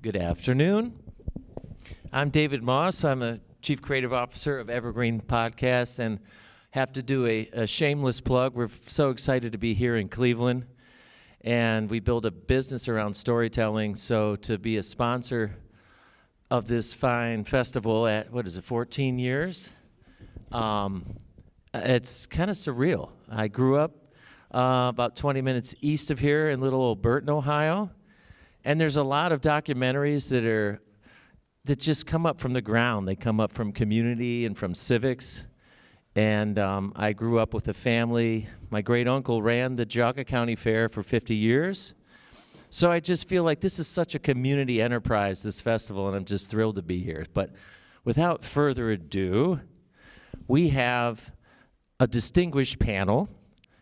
Good afternoon. I'm David Moss. I'm a Chief Creative Officer of Evergreen Podcasts and have to do a shameless plug. We're so excited to be here in Cleveland, and we build a business around storytelling. So to be a sponsor of this fine festival at, 14 years? It's kind of surreal. I grew up about 20 minutes east of here in little old Burton, Ohio. And there's a lot of documentaries that just come up from the ground. They come up from community and from civics. And I grew up with a family. My great uncle ran the Geauga County Fair for 50 years. So I just feel like this is such a community enterprise, this festival, and I'm just thrilled to be here. But without further ado, we have a distinguished panel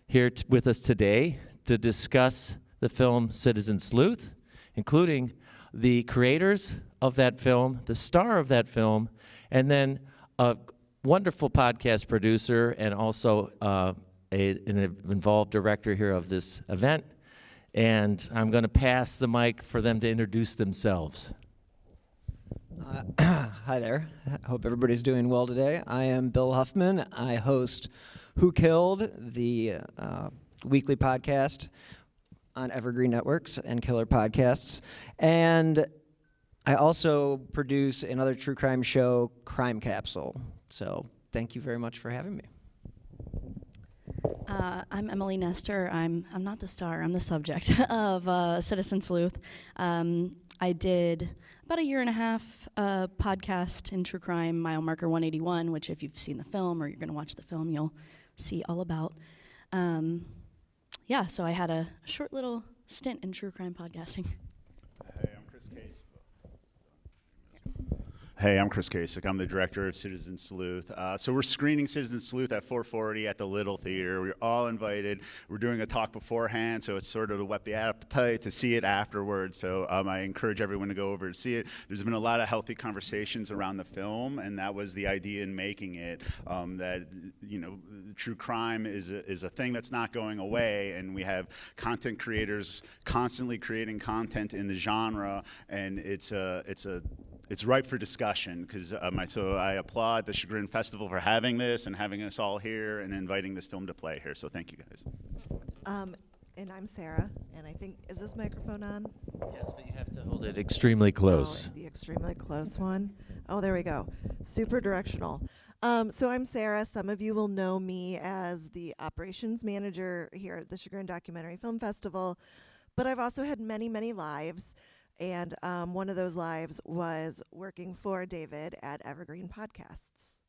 here with us today to discuss the film Citizen Sleuth, including the creators of that film, the star of that film, and then a wonderful podcast producer and also an involved director here of this event. And I'm going to pass the mic for them to introduce themselves. Hi there. I hope everybody's doing well today. I am Bill Huffman. I host Who Killed, the weekly podcast on Evergreen Networks and Killer Podcasts. And I also produce another true crime show, Crime Capsule. So thank you very much for having me. I'm Emily Nestor. I'm not the star. I'm the subject of Citizen Sleuth. I did about a year and a half podcast in true crime, Mile Marker 181, which if you've seen the film or you're going to watch the film, you'll see all about. So I had a short little stint in true crime podcasting. Hey, I'm Chris Kasick. I'm the director of Citizen Sleuth. So we're screening Citizen Sleuth at 4:40 at the Little Theater. We're all invited. We're doing a talk beforehand, so it's sort of to whet the appetite to see it afterwards. So I encourage everyone to go over and see it. There's been a lot of healthy conversations around the film, and that was the idea in making it. That true crime is a thing that's not going away, and we have content creators constantly creating content in the genre, and it's ripe for discussion because so I applaud the Chagrin Festival for having this and having us all here and inviting this film to play here. So thank you guys. And I'm Sarah, and I think, is this microphone on? Yes, but you have to hold it extremely close. Oh, the extremely close one. Oh, there we go. Super directional. So I'm Sarah. Some of you will know me as the operations manager here at the Chagrin Documentary Film Festival, but I've also had many, many lives. And one of those lives was working for David at Evergreen Podcasts.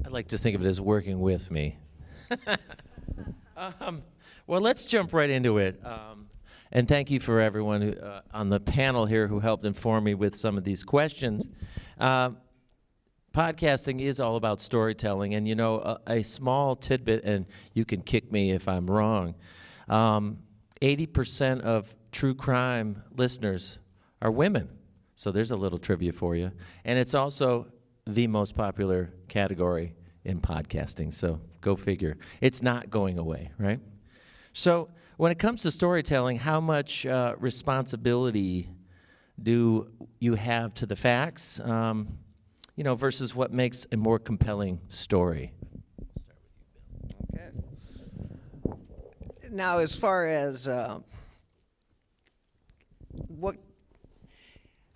I like to think of it as working with me. Well, let's jump right into it. And thank you for everyone who, on the panel here who helped inform me with some of these questions. Podcasting is all about storytelling. And, a small tidbit, and you can kick me if I'm wrong, 80% of true crime listeners are women. So there's a little trivia for you. And it's also the most popular category in podcasting. So go figure. It's not going away, right? So when it comes to storytelling, how much responsibility do you have to the facts, versus what makes a more compelling story? Start with you, Bill. Okay. Now, as far as what...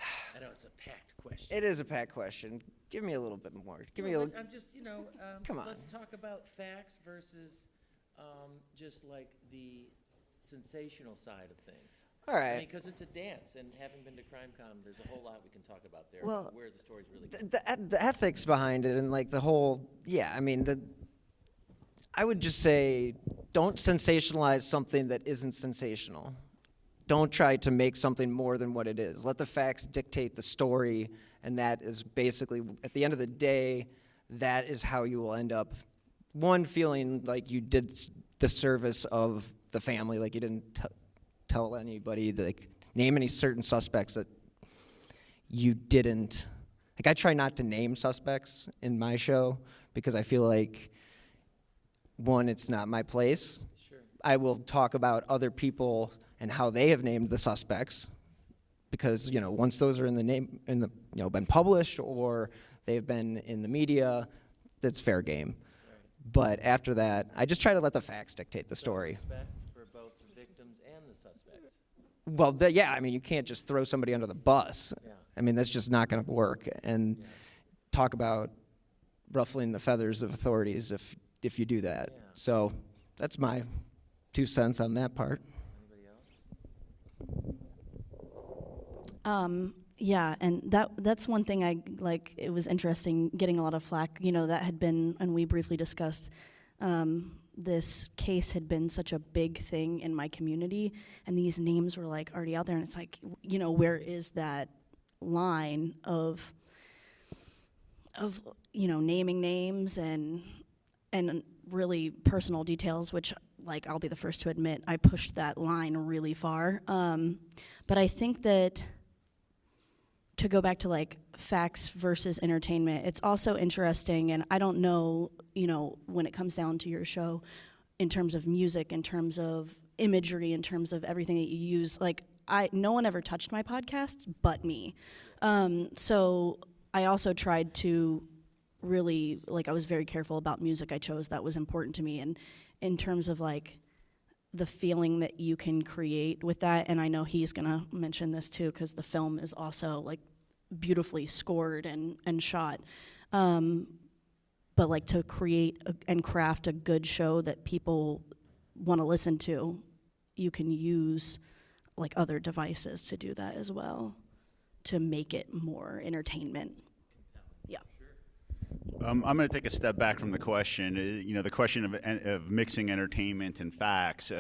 I know it's a packed question. It is a packed question. Give me a little bit more. Give me a little... I'm just, Come on. Let's talk about facts versus just like the sensational side of things. All right. Because it's a dance, and having been to CrimeCon, there's a whole lot we can talk about there. Well, about where the story's really going. The ethics behind it and like the whole... Yeah, I would just say don't sensationalize something that isn't sensational. Don't try to make something more than what it is. Let the facts dictate the story, and that is basically, at the end of the day, that is how you will end up, one, feeling like you did the service of the family, like you didn't tell anybody, like, name any certain suspects that you didn't. Like, I try not to name suspects in my show because I feel like, one, it's not my place. Sure. I will talk about other people and how they have named the suspects, because once those are been published or they've been in the media, that's fair game. But after that, I just try to let the facts dictate the story. Respect for both the victims and the suspects. Well, you can't just throw somebody under the bus. Yeah. I mean, that's just not going to work. And talk about ruffling the feathers of authorities if you do that. Yeah. So that's my 2 cents on that part. Anybody else? Yeah, and that's one thing I like. It was interesting getting a lot of flack. That had been, and we briefly discussed, this case had been such a big thing in my community, and these names were like already out there, and it's like, where is that line of naming names and really personal details, which, like, I'll be the first to admit, I pushed that line really far. But I think that, to go back to like facts versus entertainment, it's also interesting, and I don't know, when it comes down to your show, in terms of music, in terms of imagery, in terms of everything that you use, like, no one ever touched my podcast but me. So I also tried to really, like, I was very careful about music I chose that was important to me, and in terms of like the feeling that you can create with that, and I know he's gonna mention this too, because the film is also like beautifully scored and shot, but like to create and craft a good show that people want to listen to, you can use like other devices to do that as well, to make it more entertainment. Yeah. I'm going to take a step back from the question. The question of mixing entertainment and facts.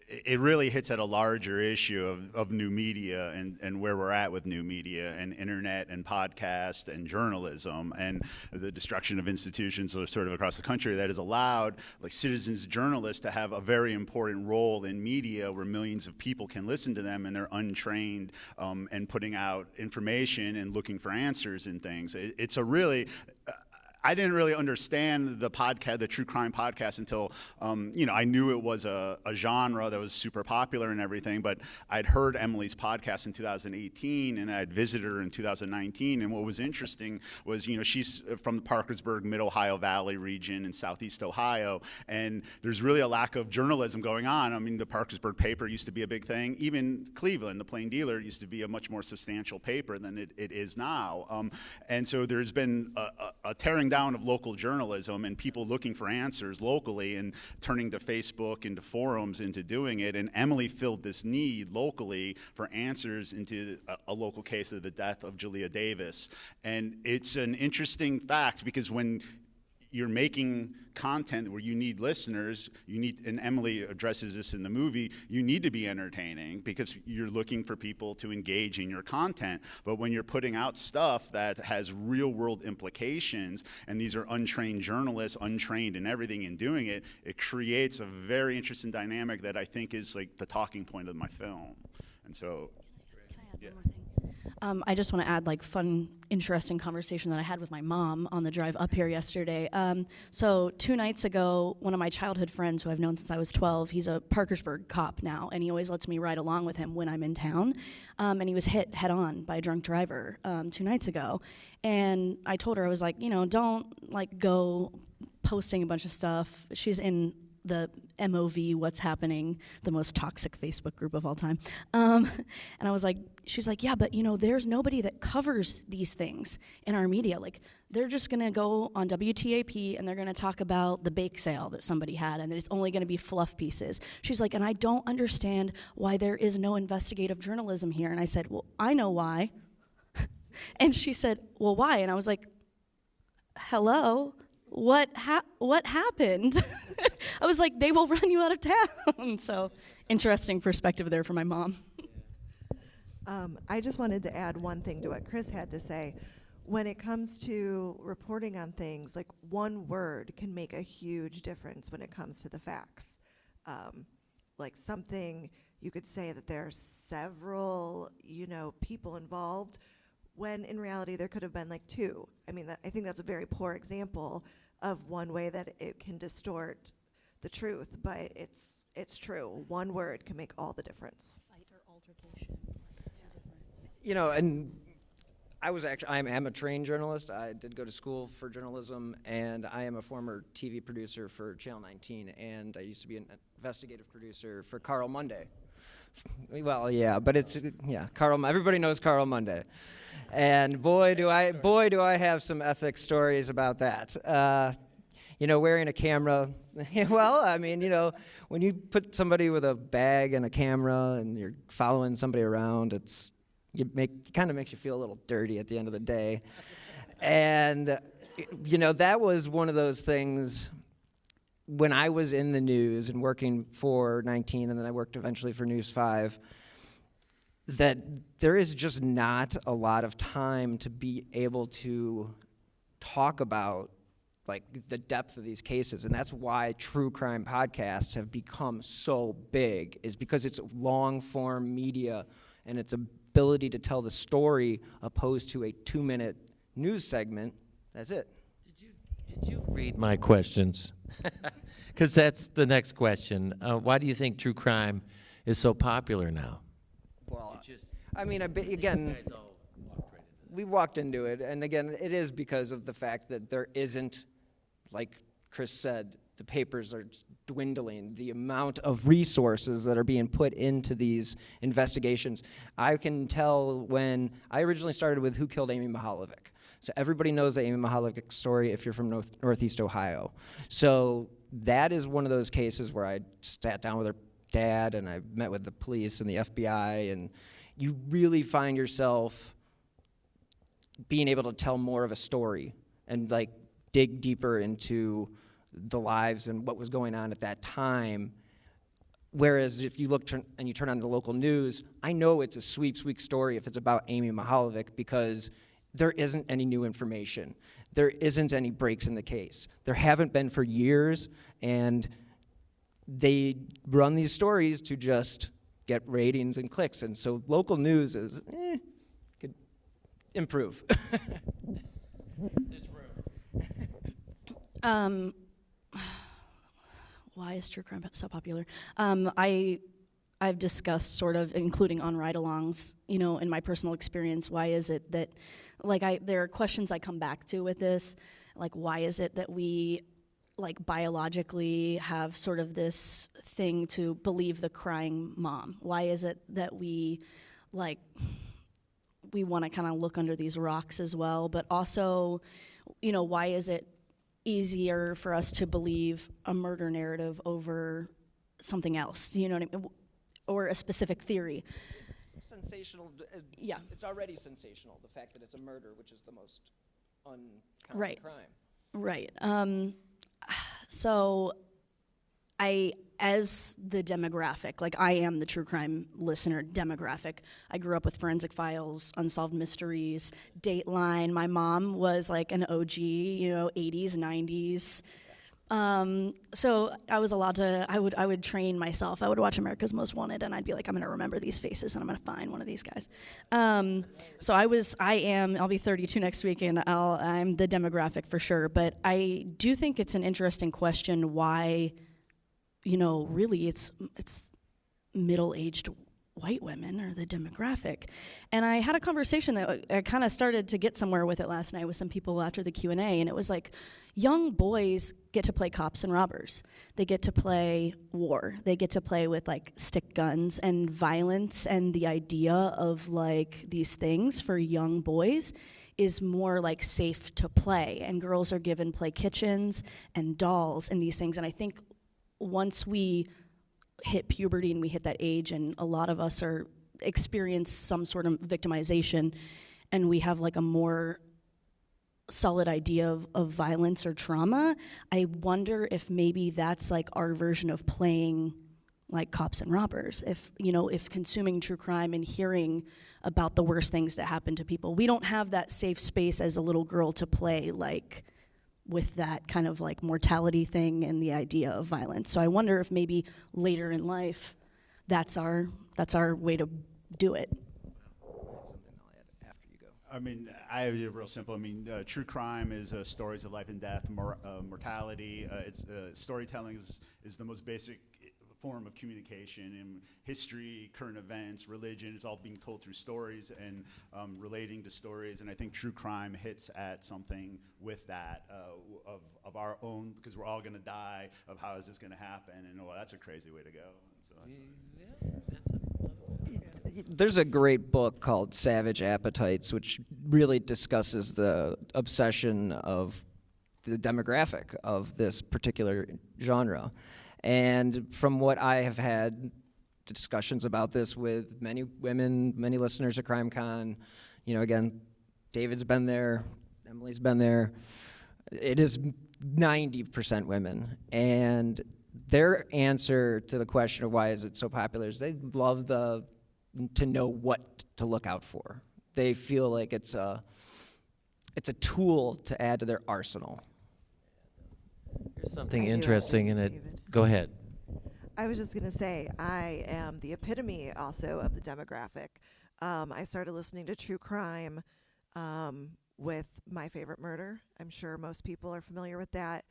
It really hits at a larger issue of new media and where we're at with new media and internet and podcast and journalism and the destruction of institutions sort of across the country that has allowed like citizens journalists to have a very important role in media where millions of people can listen to them and they're untrained and putting out information and looking for answers and things. It's a really... I didn't really understand the podcast, the true crime podcast, until I knew it was a genre that was super popular and everything. But I'd heard Emily's podcast in 2018, and I'd visited her in 2019. And what was interesting was, she's from the Parkersburg, Mid-Ohio Valley region in Southeast Ohio, and there's really a lack of journalism going on. I mean, the Parkersburg paper used to be a big thing. Even Cleveland, the Plain Dealer, used to be a much more substantial paper than it is now. And so there's been a tearing down of local journalism and people looking for answers locally and turning to Facebook and to forums into doing it. And Emily filled this need locally for answers into a local case of the death of Julia Davis. And it's an interesting fact because when you're making content where you need listeners, and Emily addresses this in the movie, you need to be entertaining because you're looking for people to engage in your content. But when you're putting out stuff that has real world implications, and these are untrained journalists, untrained in everything in doing it, it creates a very interesting dynamic that I think is like the talking point of my film. And so, Can I add one more thing? I just want to add like fun, interesting conversation that I had with my mom on the drive up here yesterday. So 2 nights ago, one of my childhood friends who I've known since I was 12, he's a Parkersburg cop now, and he always lets me ride along with him when I'm in town. And he was hit head on by a drunk driver 2 nights ago. And I told her, I was like, don't like go posting a bunch of stuff. She's in the MOV, What's Happening, the most toxic Facebook group of all time. And I was like, she's like, yeah, but there's nobody that covers these things in our media. Like, they're just gonna go on WTAP and they're gonna talk about the bake sale that somebody had and that it's only gonna be fluff pieces. She's like, and I don't understand why there is no investigative journalism here. And I said, well, I know why. And she said, well, why? And I was like, hello? What happened? I was like, they will run you out of town. So interesting perspective there for my mom. I just wanted to add one thing to what Chris had to say. When it comes to reporting on things, like one word can make a huge difference when it comes to the facts. Like something, you could say that there are several, people involved, when in reality there could have been like 2. I mean, I think that's a very poor example of one way that it can distort the truth, but it's true. One word can make all the difference. Fight or altercation. And I am a trained journalist. I did go to school for journalism, and I am a former TV producer for Channel 19, and I used to be an investigative producer for Carl Monday. Well, yeah, but Carl. Everybody knows Carl Monday, and boy do I have some ethics stories about that. Wearing a camera. Well, I mean, when you put somebody with a bag and a camera and you're following somebody around, it kind of makes you feel a little dirty at the end of the day. And, that was one of those things when I was in the news and working for 19, and then I worked eventually for News 5, that there is just not a lot of time to be able to talk about like the depth of these cases. And that's why true crime podcasts have become so big, is because it's long form media and its ability to tell the story opposed to a 2-minute news segment. That's it. Did you read my questions? Because that's the next question. Why do you think true crime is so popular now? Well, again, we walked into it, and again, it is because of the fact that there isn't, like Chris said, the papers are dwindling. The amount of resources that are being put into these investigations. I can tell when I originally started with Who Killed Amy Mahalovic. So everybody knows the Amy Mahalovic story if you're from Northeast Ohio. So that is one of those cases where I sat down with her dad and I met with the police and the FBI, and you really find yourself being able to tell more of a story and like dig deeper into the lives and what was going on at that time. Whereas if you look and you turn on the local news, I know it's a sweep story if it's about Amy Mahalovic, because there isn't any new information. There isn't any breaks in the case. There haven't been for years, and they run these stories to just get ratings and clicks. And so local news is, could improve. This room. Why is true crime so popular? I've discussed sort of, including on ride-alongs, in my personal experience, why is it that, there are questions I come back to with this, like why is it that we, biologically have sort of this thing to believe the crying mom? Why is it that we want to kind of look under these rocks as well, but also, why is it easier for us to believe a murder narrative over something else, you know what I mean? Or a specific theory. It's sensational. Yeah. It's already sensational, the fact that it's a murder, which is the most uncommon Right. crime. Right. So as the demographic, I am the true crime listener demographic. I grew up with Forensic Files, Unsolved Mysteries, Dateline. My mom was an OG, 80s, 90s. So I was allowed to, I would train myself. I would watch America's Most Wanted, and I'd be like, I'm going to remember these faces, and I'm going to find one of these guys. So I'll be 32 next week, and I'm the demographic for sure. But I do think it's an interesting question why, really it's middle-aged white women are the demographic. And I had a conversation that I kind of started to get somewhere with it last night with some people after the Q&A, and it was young boys get to play cops and robbers. They get to play war. They get to play with stick guns and violence, and the idea of these things for young boys is more safe to play, and girls are given play kitchens and dolls and these things. And I think once we hit puberty and we hit that age, and a lot of us experience some sort of victimization, and we have a more solid idea of violence or trauma, I wonder if maybe that's our version of playing cops and robbers. If consuming true crime and hearing about the worst things that happen to people, we don't have that safe space as a little girl to play with that kind of mortality thing and the idea of violence. So I wonder if maybe later in life, that's our way to do it. I mean, I have it real simple. I mean, true crime is stories of life and death, mortality. Storytelling is the most basic form of communication, and history, current events, religion. It's all being told through stories and relating to stories. And I think true crime hits at something with that of our own, because we're all going to die. Of how is this going to happen? And well, that's a crazy way to go. And so There's a great book called Savage Appetites, which really discusses the obsession of the demographic of this particular genre. And from what I have had discussions about this with many women, many listeners at CrimeCon, you know, again, David's been there, Emily's been there. It is 90% women. And their answer to the question of why is it so popular is they love to know what to look out for. They feel like it's a tool to add to their arsenal. Here's something I do interesting in it. David. Go ahead. I was just going to say, I am the epitome also of the demographic. I started listening to true crime with My Favorite Murder. I'm sure most people are familiar with that.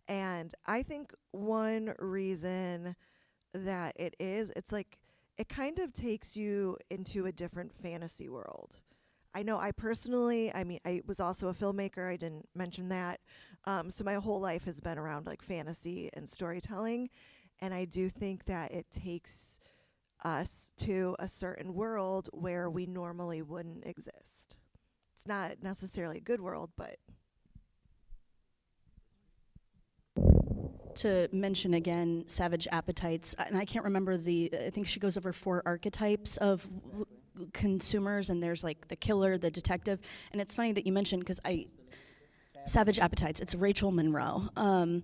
And I think one reason that it's like, it kind of takes you into a different fantasy world. I know I was also a filmmaker. I didn't mention that. So my whole life has been around like fantasy and storytelling. And I do think that it takes us to a certain world where we normally wouldn't exist. It's not necessarily a good world, but. To mention again, Savage Appetites, and I can't remember I think she goes over 4 archetypes of consumers, and there's like the killer, the detective, and it's funny that you mentioned, because Savage Appetites, it's Rachel Monroe.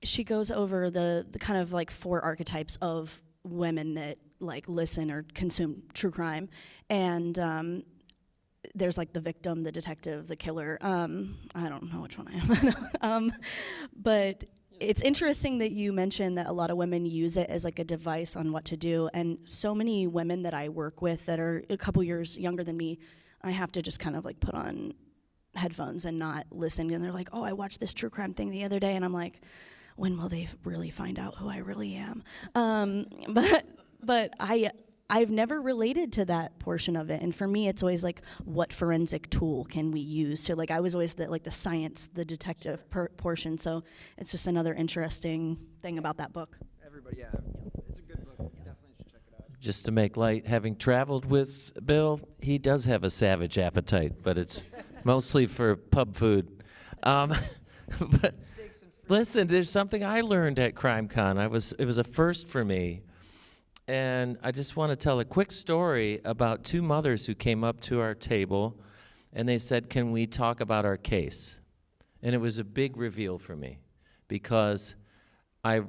She goes over the kind of like 4 archetypes of women that like listen or consume true crime, and there's like the victim, the detective, the killer. I don't know which one I am. But it's interesting that you mentioned that a lot of women use it as like a device on what to do, and so many women that I work with that are a couple years younger than me, I have to just kind of like put on headphones and not listen, and they're like, oh, I watched this true crime thing the other day, and I'm like, when will they really find out who I really am? But I've never related to that portion of it, and for me, it's always like, what forensic tool can we use to, like, I was always the science, the detective portion, so it's just another interesting thing about that book. Everybody, yeah, it's a good book. You definitely should check it out. Just to make light, having traveled with Bill, he does have a savage appetite, but it's mostly for pub food. But listen, there's something I learned at CrimeCon. It was a first for me. And I just want to tell a quick story about 2 mothers who came up to our table, and they said, can we talk about our case? And it was a big reveal for me, because I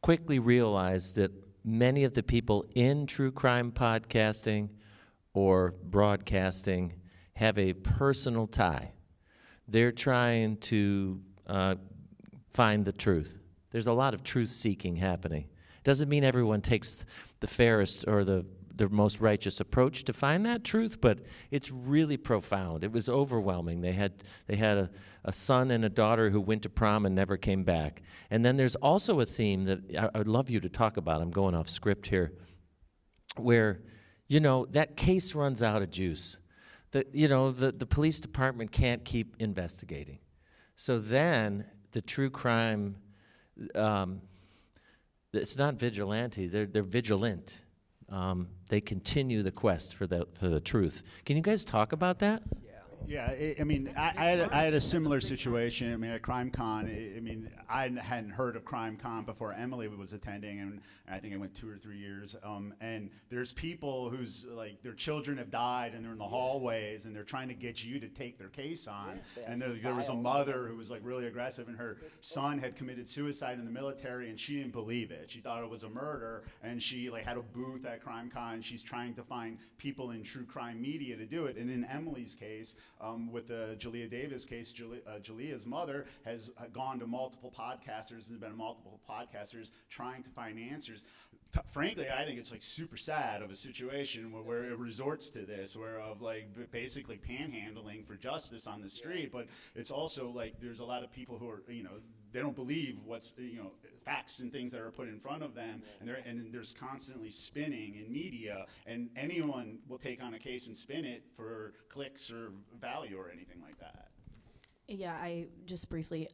quickly realized that many of the people in true crime podcasting or broadcasting have a personal tie. They're trying to find the truth. There's a lot of truth-seeking happening. Doesn't mean everyone takes the fairest or the most righteous approach to find that truth, but it's really profound. It was overwhelming. They had a son and a daughter who went to prom and never came back. And then there's also a theme that I would love you to talk about. I'm going off script here, where, you know, that case runs out of juice. The police department can't keep investigating. So then the true crime, it's not vigilante, they're vigilant. They continue the quest for the truth. Can you guys talk about that? Yeah, I had a similar situation. I mean, at CrimeCon, I hadn't heard of CrimeCon before Emily was attending, and I think I went 2 or 3 years. And there's people whose, like, their children have died, and they're in the hallways, and they're trying to get you to take their case on. And there was a mother who was, like, really aggressive, and her son had committed suicide in the military, and she didn't believe it. She thought it was a murder, and she, like, had a booth at CrimeCon, and she's trying to find people in true crime media to do it. And in Emily's case, with the Jalea Davis case, Jalea's mother has gone to multiple podcasters, has been multiple podcasters trying to find answers. frankly, I think it's like super sad of a situation where it resorts to this, where of like basically panhandling for justice on the street. But it's also like there's a lot of people who are, they don't believe what's, facts and things that are put in front of them, and there's constantly spinning in media, and anyone will take on a case and spin it for clicks or value or anything like that. Yeah, I just briefly,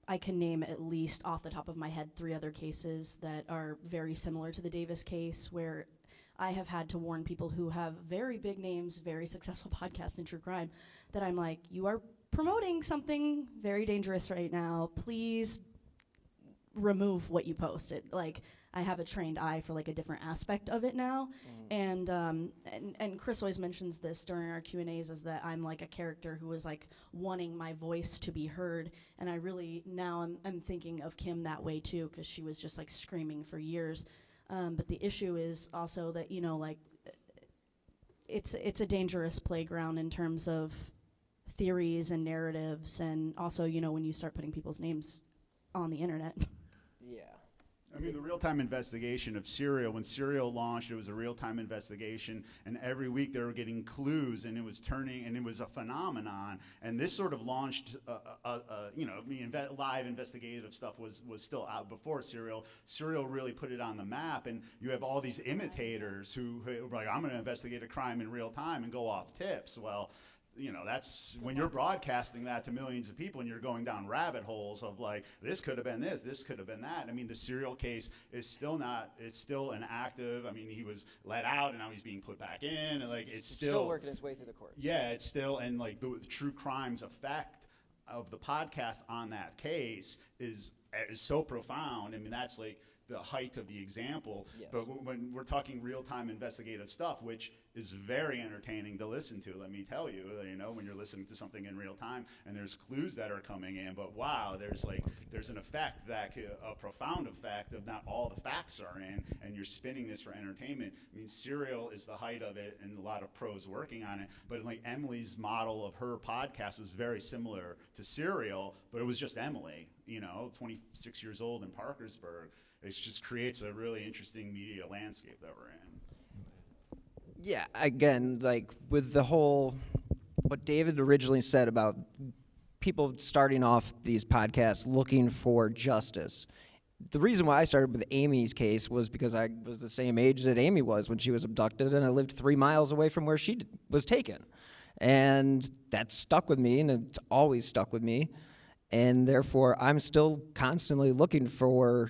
I can name at least off the top of my head 3 other cases that are very similar to the Davis case, where I have had to warn people who have very big names, very successful podcasts in true crime, that I'm like, you are promoting something very dangerous right now. Please remove what you posted. Like, I have a trained eye for like a different aspect of it now. And Chris always mentions this during our Q&As, is that I'm like a character who was like wanting my voice to be heard. And I really, now I'm thinking of Kim that way too, because she was just like screaming for years. But the issue is also that, like, it's a dangerous playground in terms of theories and narratives, and also, when you start putting people's names on the internet. Yeah. I mean, the real-time investigation of Serial, when Serial launched, it was a real-time investigation, and every week they were getting clues, and it was turning, and it was a phenomenon. And this sort of launched, live investigative stuff was still out before Serial. Serial really put it on the map, and you have all these imitators who were like, I'm going to investigate a crime in real time and go off tips. Well, that's when you're broadcasting that to millions of people and you're going down rabbit holes of like, this could have been this could have been that. I mean, the Serial case is still it's still an active, I mean, he was let out and now he's being put back in, and like, it's still working its way through the courts. Yeah, it's still, and like the true crime's effect of the podcast on that case is so profound. I mean, that's like the height of the example. Yes. But when we're talking real-time investigative stuff, which is very entertaining to listen to, let me tell you, when you're listening to something in real time and there's clues that are coming in, but wow, there's an effect a profound effect of not all the facts are in, and you're spinning this for entertainment. I mean, Serial is the height of it, and a lot of pros working on it, but like Emily's model of her podcast was very similar to Serial, but it was just Emily, 26 years old in Parkersburg. It just creates a really interesting media landscape that we're in. Yeah, again, like with the whole, what David originally said about people starting off these podcasts looking for justice. The reason why I started with Amy's case was because I was the same age that Amy was when she was abducted, and I lived 3 miles away from where she was taken. And that stuck with me, and it's always stuck with me. And therefore, I'm still constantly looking for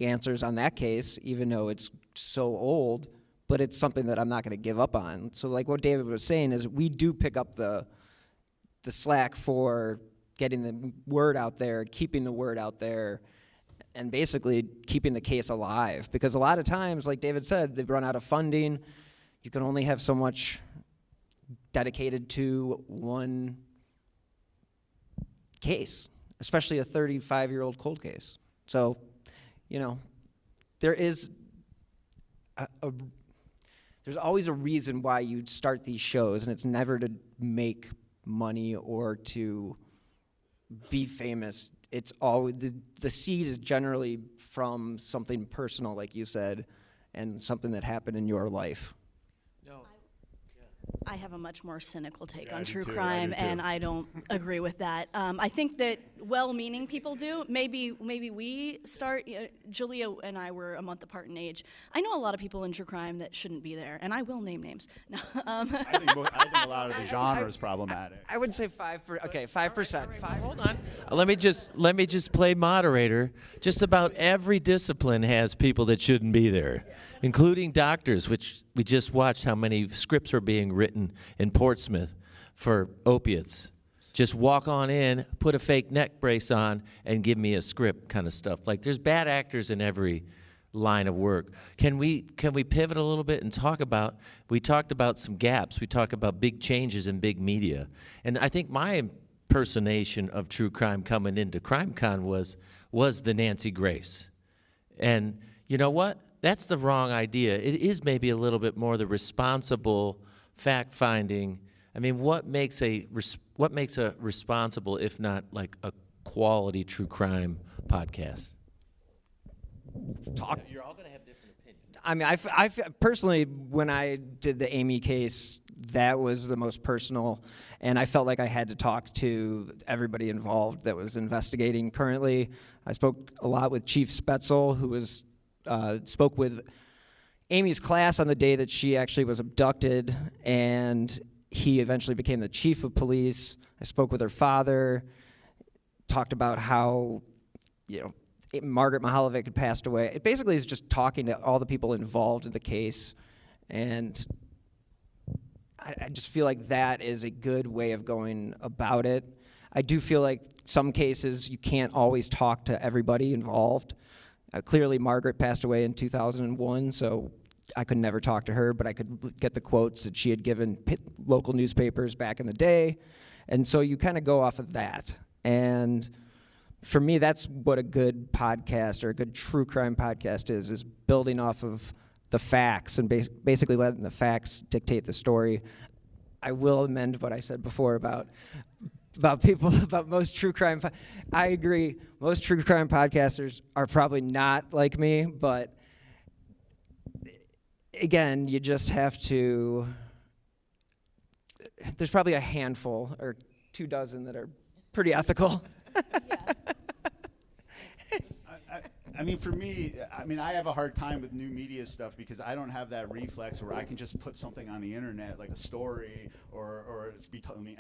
answers on that case, even though it's so old, but it's something that I'm not going to give up on. So like what David was saying is we do pick up the slack for getting the word out there, keeping the word out there, and basically keeping the case alive. Because a lot of times, like David said, they've run out of funding. You can only have so much dedicated to one case, especially a 35-year-old cold case. So, there is there's always a reason why you start these shows, and it's never to make money or to be famous. It's always the seed is generally from something personal, like you said, and something that happened in your life. I have a much more cynical take on I true do too, crime, I do too. and I don't agree with that. I think that well-meaning people do. Maybe we start. Julia and I were a month apart in age. I know a lot of people in true crime that shouldn't be there, and I will name names. No, I think a lot of the genre is problematic. I would say 5%. Okay, 5%. Hold on. Let me just play moderator. Just about every discipline has people that shouldn't be there, including doctors, which we just watched how many scripts are being written in Portsmouth for opiates. Just walk on in, put a fake neck brace on, and give me a script kind of stuff. Like, there's bad actors in every line of work. Can we pivot a little bit and we talked about some gaps. We talked about big changes in big media. And I think my impersonation of true crime coming into CrimeCon was the Nancy Grace. And you know what? That's the wrong idea. It is maybe a little bit more the responsible fact-finding. I mean, what makes a responsible, if not like a quality true crime podcast? Talk. You're all going to have different opinions. I mean, personally, when I did the Amy case, that was the most personal, and I felt like I had to talk to everybody involved that was investigating currently. I spoke a lot with Chief Spetzel, who was spoke with Amy's class on the day that she actually was abducted, and he eventually became the chief of police. I spoke with her father, talked about how, Margaret Mahalovic had passed away. It basically is just talking to all the people involved in the case, and I just feel like that is a good way of going about it. I do feel like some cases you can't always talk to everybody involved. Clearly, Margaret passed away in 2001, so I could never talk to her, but I could get the quotes that she had given local newspapers back in the day, and so you kind of go off of that. And for me, that's what a good podcast or a good true crime podcast is building off of the facts and basically letting the facts dictate the story. I will amend what I said before about most true crime. I agree. Most true crime podcasters are probably not like me, but again, you just have to. There's probably a handful or 24 that are pretty ethical. I mean, for me, I have a hard time with new media stuff because I don't have that reflex where I can just put something on the internet, like a story,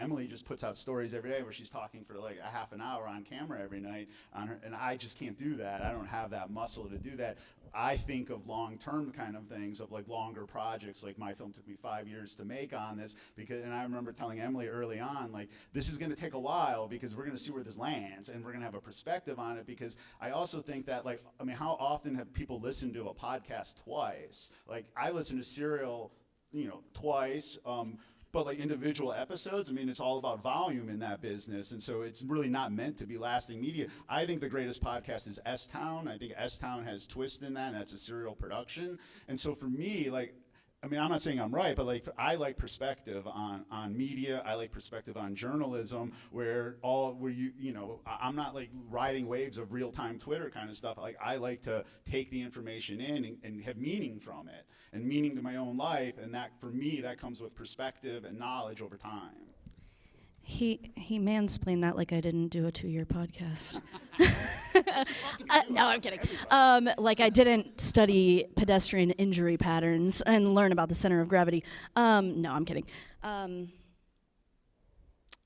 Emily just puts out stories every day where she's talking for like a half an hour on camera every night, and I just can't do that. I don't have that muscle to do that. I think of long-term kind of things, of like longer projects. Like my film took me 5 years to make on this, and I remember telling Emily early on, like, this is going to take a while because we're going to see where this lands, and we're going to have a perspective on it, because I also think that, like, how often have people listened to a podcast twice? Like, I listen to Serial, twice, but like individual episodes, it's all about volume in that business, and so it's really not meant to be lasting media. I think the greatest podcast is S-Town. I think S-Town has twist in that, and that's a Serial production. And so for me, like, I'm not saying I'm right, but like I like perspective on media. I like perspective on journalism, I'm not like riding waves of real-time Twitter kind of stuff. Like, I like to take the information in and have meaning from it, and meaning to my own life, and that, for me, that comes with perspective and knowledge over time. He mansplained that like I didn't do a 2-year podcast. No, I'm kidding. Like I didn't study pedestrian injury patterns and learn about the center of gravity. No, I'm kidding.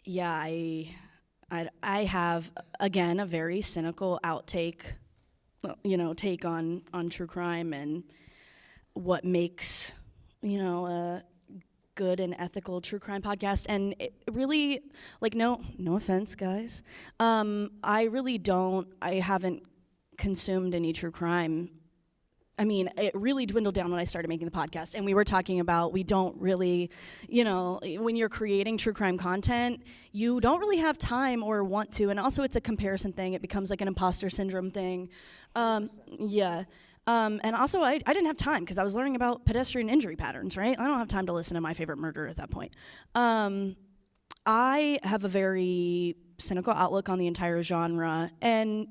Yeah, I have, again, a very cynical take on true crime and what makes, a good and ethical true crime podcast. And it really, like, no offense, guys, I haven't consumed any true crime. It really dwindled down when I started making the podcast, and we were talking about, we don't really, when you're creating true crime content, you don't really have time or want to, and also it's a comparison thing. It becomes like an imposter syndrome thing. Yeah. And also, I didn't have time because I was learning about pedestrian injury patterns, right? I don't have time to listen to My Favorite Murder at that point. I have a very cynical outlook on the entire genre, and,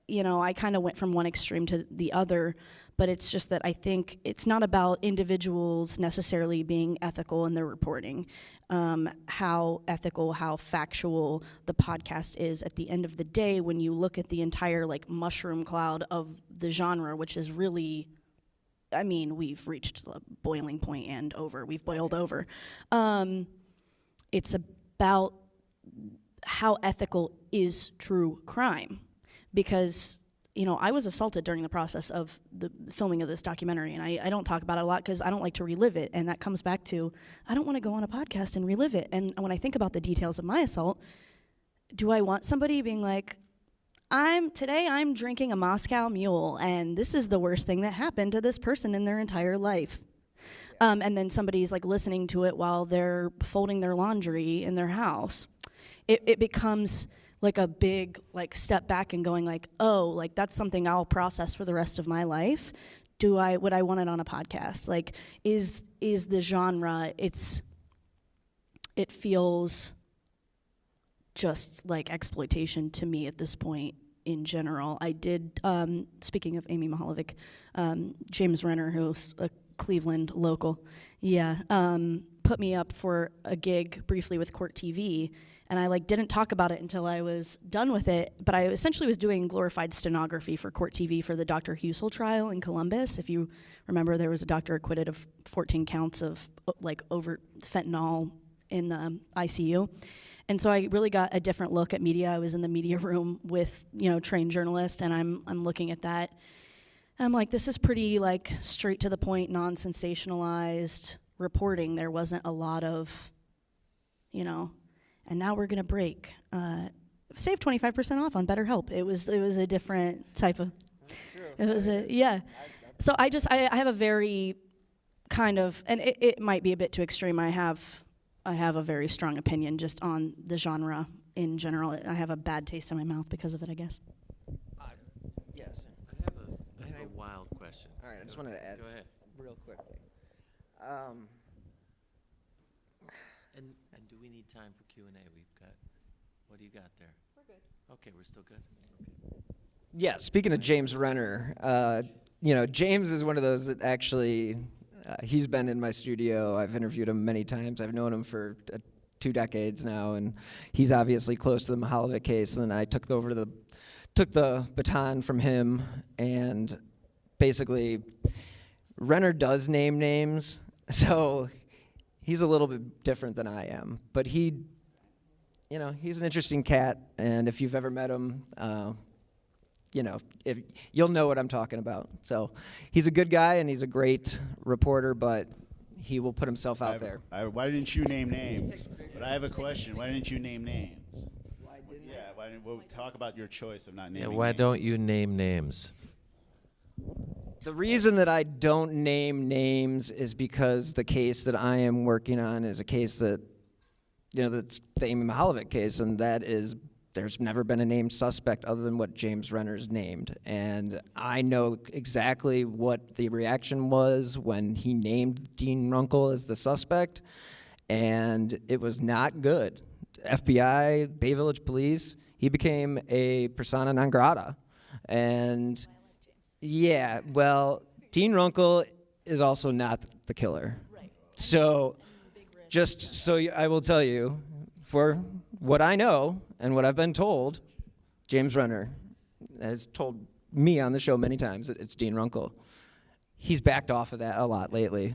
I kind of went from one extreme to the other, but it's just that I think it's not about individuals necessarily being ethical in their reporting. How ethical, how factual the podcast is at the end of the day when you look at the entire like mushroom cloud of the genre, which is really, we've reached the boiling point and over. We've boiled over. It's about how ethical is true crime, because I was assaulted during the process of the filming of this documentary, and I don't talk about it a lot because I don't like to relive it, and that comes back to, I don't want to go on a podcast and relive it. And when I think about the details of my assault, do I want somebody being like, today I'm drinking a Moscow Mule, and this is the worst thing that happened to this person in their entire life? And then somebody's like listening to it while they're folding their laundry in their house. It becomes like a big like step back and going like, oh, like that's something I'll process for the rest of my life. Would I want it on a podcast? Like, is the genre, it feels just like exploitation to me at this point. in general. I did, speaking of Amy Mahalovic, James Renner, who's a Cleveland local, put me up for a gig briefly with Court TV, and I didn't talk about it until I was done with it, but I essentially was doing glorified stenography for Court TV for the Dr. Husel trial in Columbus. If you remember, there was a doctor acquitted of 14 counts of over fentanyl in the ICU. And so I really got a different look at media. I was in the media room with, trained journalists, and I'm looking at that. And I'm like, this is pretty straight to the point, non-sensationalized reporting. There wasn't a lot of, and now we're gonna break. Save 25% off on BetterHelp. It was a different type of. It was So I have a very kind of, and it might be a bit too extreme. I have a very strong opinion just on the genre in general. I have a bad taste in my mouth because of it, I guess. Yes. I have a wild question. All right, I just wanted to add Go ahead. real quickly. And do we need time for Q&A? What do you got there? We're good. Okay, we're still good? Okay. Yeah, speaking of James Renner, James is one of those that actually, he's been in my studio. I've interviewed him many times. I've known him for 2 decades now, and he's obviously close to the Mahalovic case. And then I took the baton from him, and basically, Renner does name names, so he's a little bit different than I am. But he's an interesting cat, and if you've ever met him, if you'll know what I'm talking about. So he's a good guy, and he's a great reporter, but he will put himself out there. Why didn't you name names? But I have a question. Why didn't you name names? We'll talk about your choice of not naming names. Why don't you name names? The reason that I don't name names is because the case that I am working on is a case that, that's the Amy Mahalovic case, and that is, there's never been a named suspect other than what James Renner's named. And I know exactly what the reaction was when he named Dean Runkle as the suspect, and it was not good. FBI, Bay Village Police, he became a persona non grata. And yeah, well, Dean Runkle is also not the killer. Right. So just so I will tell you, for what I know and what I've been told, James Renner has told me on the show many times that it's Dean Runkle. He's backed off of that a lot lately.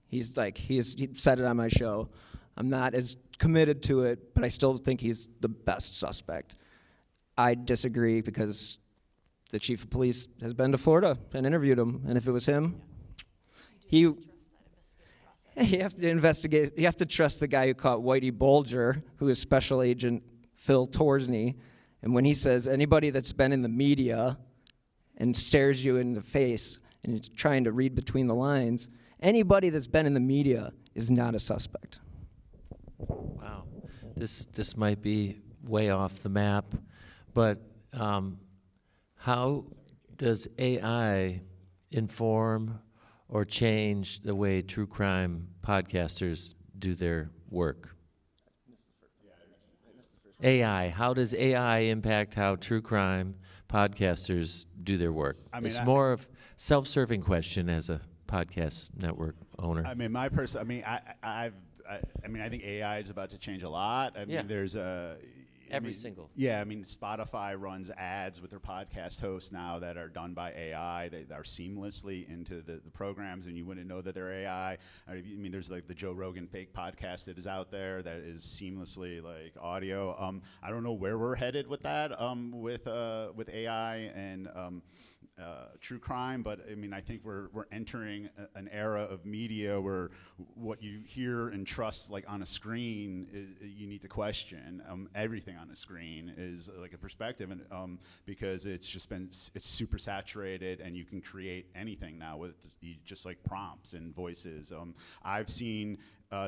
He said it on my show. I'm not as committed to it, but I still think he's the best suspect. I disagree because the chief of police has been to Florida and interviewed him, and if it was him, you have to investigate. You have to trust the guy who caught Whitey Bulger, who is Special Agent Phil Torsney, and when he says anybody that's been in the media and stares you in the face and is trying to read between the lines, anybody that's been in the media is not a suspect. Wow. This might be way off the map, but how does AI inform or change the way true crime podcasters do their work? AI, how does AI impact how true crime podcasters do their work? It's more of self-serving question as a podcast network owner. I think AI is about to change a lot. There's a Spotify runs ads with their podcast hosts now that are done by AI. They are seamlessly into the programs, and you wouldn't know that they're AI. There's the Joe Rogan fake podcast that is out there that is seamlessly audio. I don't know where we're headed with that, with AI and true crime, but I think we're entering an era of media where what you hear and trust on a screen you need to question. Everything on a screen is a perspective, and because it's super saturated, and you can create anything now with just prompts and voices. I've seen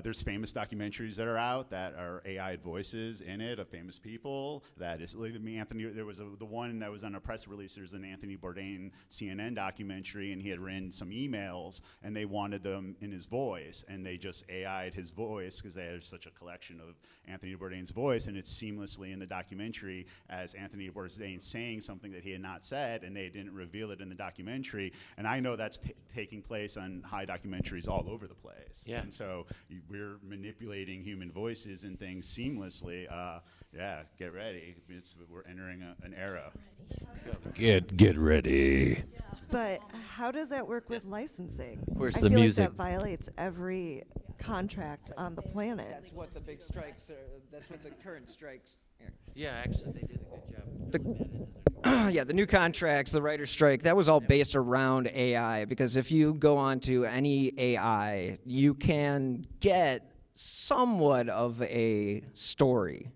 There's famous documentaries that are out that are AI voices in it of famous people. That is, like, Anthony. There was the one that was on a press release. There's an Anthony Bourdain CNN documentary, and he had written some emails, and they wanted them in his voice, and they just AI'd his voice because they had such a collection of Anthony Bourdain's voice, and it's seamlessly in the documentary as Anthony Bourdain saying something that he had not said, and they didn't reveal it in the documentary. And I know that's taking place on high documentaries all over the place. Yeah. And so we're manipulating human voices and things seamlessly. Yeah, get ready. We're entering an era. Get ready. But how does that work with licensing? Where's I the feel music? like that violates every contract on the planet. That's what the big strikes are. That's what the current strikes. Yeah, actually, they did a good job. Yeah, the new contracts, the writer's strike, that was all based around AI, because if you go on to any AI, you can get somewhat of a story.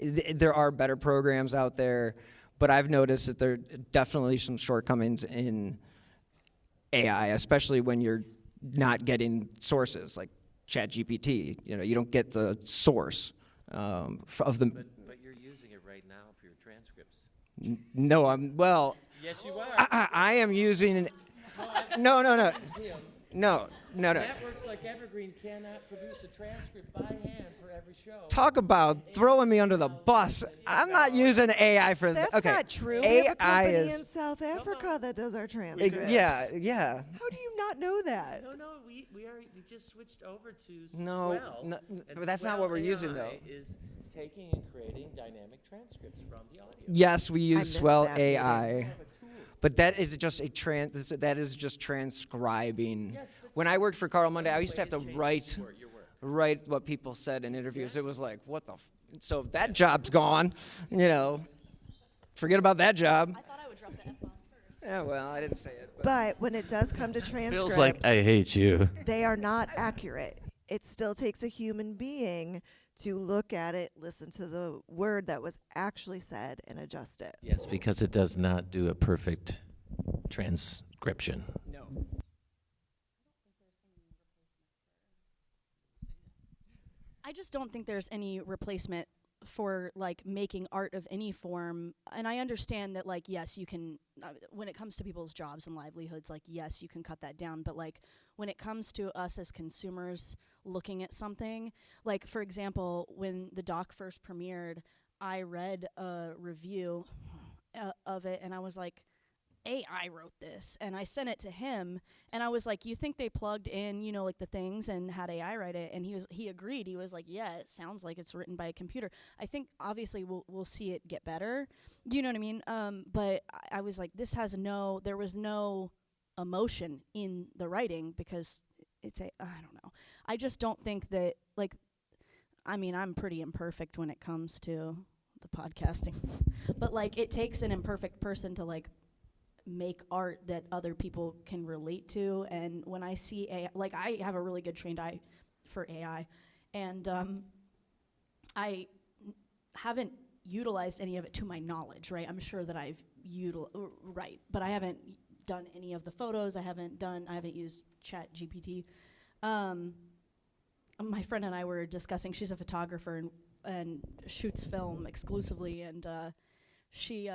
There are better programs out there, but I've noticed that there are definitely some shortcomings in AI, especially when you're not getting sources like ChatGPT. You know, you don't get the source of the. But you're using it right now for your transcripts. No, I'm well. Yes, you are. I am using. No. Networks like Evergreen cannot produce a transcript by hand for every show. Talk about throwing me under the bus. I'm not using AI for That's okay. not true. We have a AI company is in South Africa that does our transcripts. yeah. How do you not know that? No, we just switched over to No, Swell. no, And but that's not Swell what we're using, AI though. Is taking and creating dynamic transcripts from the audio. Yes, we use missed Swell that meeting. AI, but that is just that is just transcribing. When I worked for Carl Monday, I used to have to write what people said in interviews. It was like, what the? So that job's gone. You know, forget about that job. I thought I would drop the F-bomb first. Yeah, well, I didn't say it. But when it does come to transcripts, Feels like I hate you. they are not accurate. It still takes a human being to look at it, listen to the word that was actually said, and adjust it. Yes, because it does not do a perfect transcription. No. I just don't think there's any replacement for like making art of any form. And I understand that, like, yes, you can when it comes to people's jobs and livelihoods, like, yes, you can cut that down, but like when it comes to us as consumers looking at something, like, for example, when the doc first premiered, I read a review of it and I was like, AI wrote this, and I sent it to him, and I was like, you think they plugged in, you know, like the things and had AI write it? And he agreed. He was like, yeah, it sounds like it's written by a computer. I think obviously we'll see it get better. You know what I mean? But I was like, there was no emotion in the writing because I don't know. I just don't think that, like, I mean, I'm pretty imperfect when it comes to the podcasting, but like it takes an imperfect person to like make art that other people can relate to. And when I see AI, like, I have a really good trained eye for AI, and I haven't utilized any of it to my knowledge, right? I'm sure that I've but I haven't done any of the photos. I haven't used ChatGPT. My friend and I were discussing, she's a photographer and shoots film exclusively, and she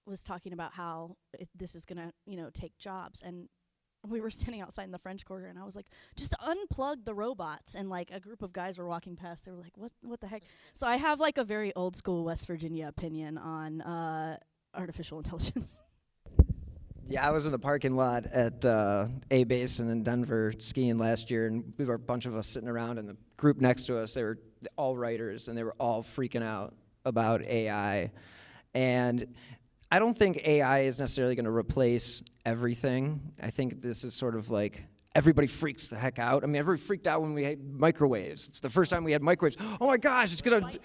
was talking about how this is gonna, you know, take jobs. And we were standing outside in the French Quarter, and I was like, just unplug the robots. And like a group of guys were walking past. They were like, what the heck? So I have like a very old school West Virginia opinion on artificial intelligence. Yeah, I was in the parking lot at A Basin in Denver skiing last year, and we were a bunch of us sitting around, and the group next to us, they were all writers, and they were all freaking out about AI. And I don't think AI is necessarily going to replace everything. I think this is sort of like everybody freaks the heck out. I mean, everybody freaked out when we had microwaves. The first time we had microwaves, oh my gosh, it's going to,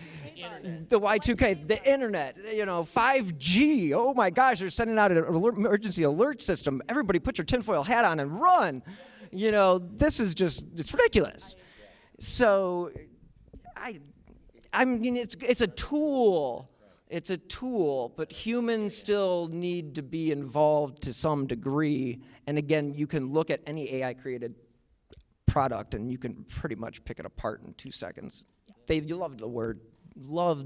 the Y2K, the internet, you know, 5G. Oh my gosh, they're sending out an emergency alert system. Everybody put your tinfoil hat on and run. You know, this is just, it's ridiculous. So, I mean, it's a tool. It's a tool, but humans still need to be involved to some degree. And again, you can look at any AI-created product, and you can pretty much pick it apart in 2 seconds. They love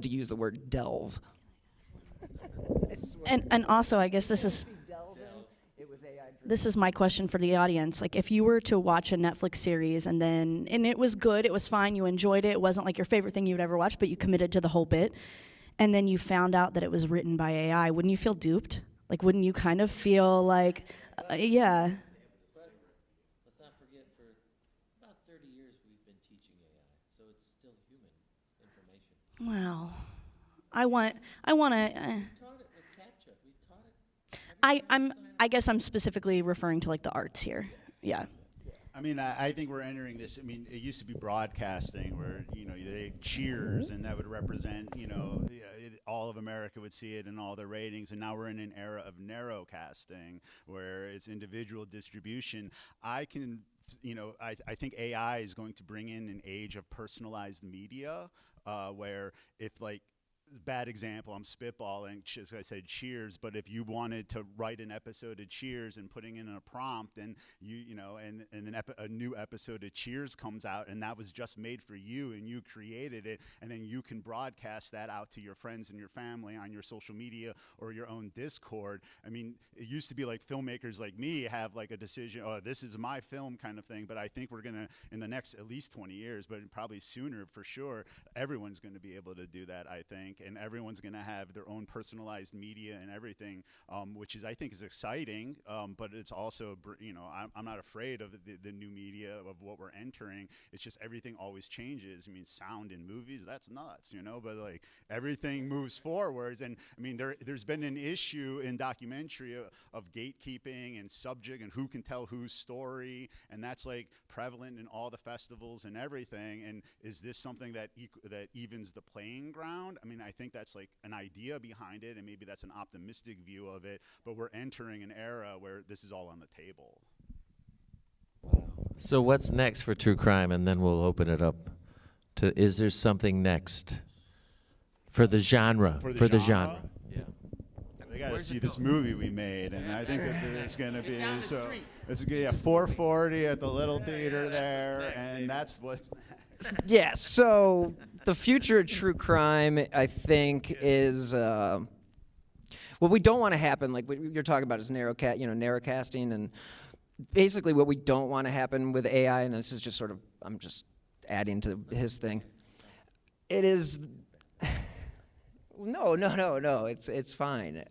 to use the word delve. And also, I guess this is my question for the audience. Like, if you were to watch a Netflix series and it was good, it was fine, you enjoyed it, it wasn't like your favorite thing you'd ever watched, but you committed to the whole bit, and then you found out that it was written by AI, wouldn't you feel duped? Like, wouldn't you kind of feel like, yeah. Let's not forget, for about 30 years we've been teaching AI, so it's still human information. Wow. I want to. We taught it with CAPTCHA. We taught it. I guess I'm specifically referring to like the arts here. Yeah. I mean, I think we're entering this. I mean, it used to be broadcasting where, they cheers and that would represent, all of America would see it and all the ratings. And now we're in an era of narrowcasting where it's individual distribution. I think AI is going to bring in an age of personalized media where if bad example, I'm spitballing, as I said, Cheers, but if you wanted to write an episode of Cheers and putting in a prompt and a new episode of Cheers comes out and that was just made for you and you created it, and then you can broadcast that out to your friends and your family on your social media or your own Discord. I mean, it used to be like filmmakers like me have like a decision, oh, this is my film kind of thing, but I think we're gonna, in the next at least 20 years, but probably sooner for sure, everyone's gonna be able to do that, I think. And everyone's going to have their own personalized media and everything, which I think is exciting, but it's also, I'm not afraid of the new media of what we're entering. It's just everything always changes. I mean, sound in movies, that's nuts, but like everything moves forwards. And I mean, there's been an issue in documentary of gatekeeping and subject and who can tell whose story, and that's like prevalent in all the festivals and everything. And is this something that evens the playing ground? I mean, I think that's like an idea behind it, and maybe that's an optimistic view of it, but we're entering an era where this is all on the table. So what's next for true crime? And then we'll open it up to, is there something next for the genre? For the genre? Yeah. They got to see this movie we made, and I think that there's going to be, so it's going to be 440 at the little theater there, and that's what's Yeah, so the future of true crime, I think, is what we don't want to happen. Like what you're talking about is narrowcasting, and basically what we don't want to happen with AI. And this is just sort of, I'm just adding to his thing. It is no. It's fine.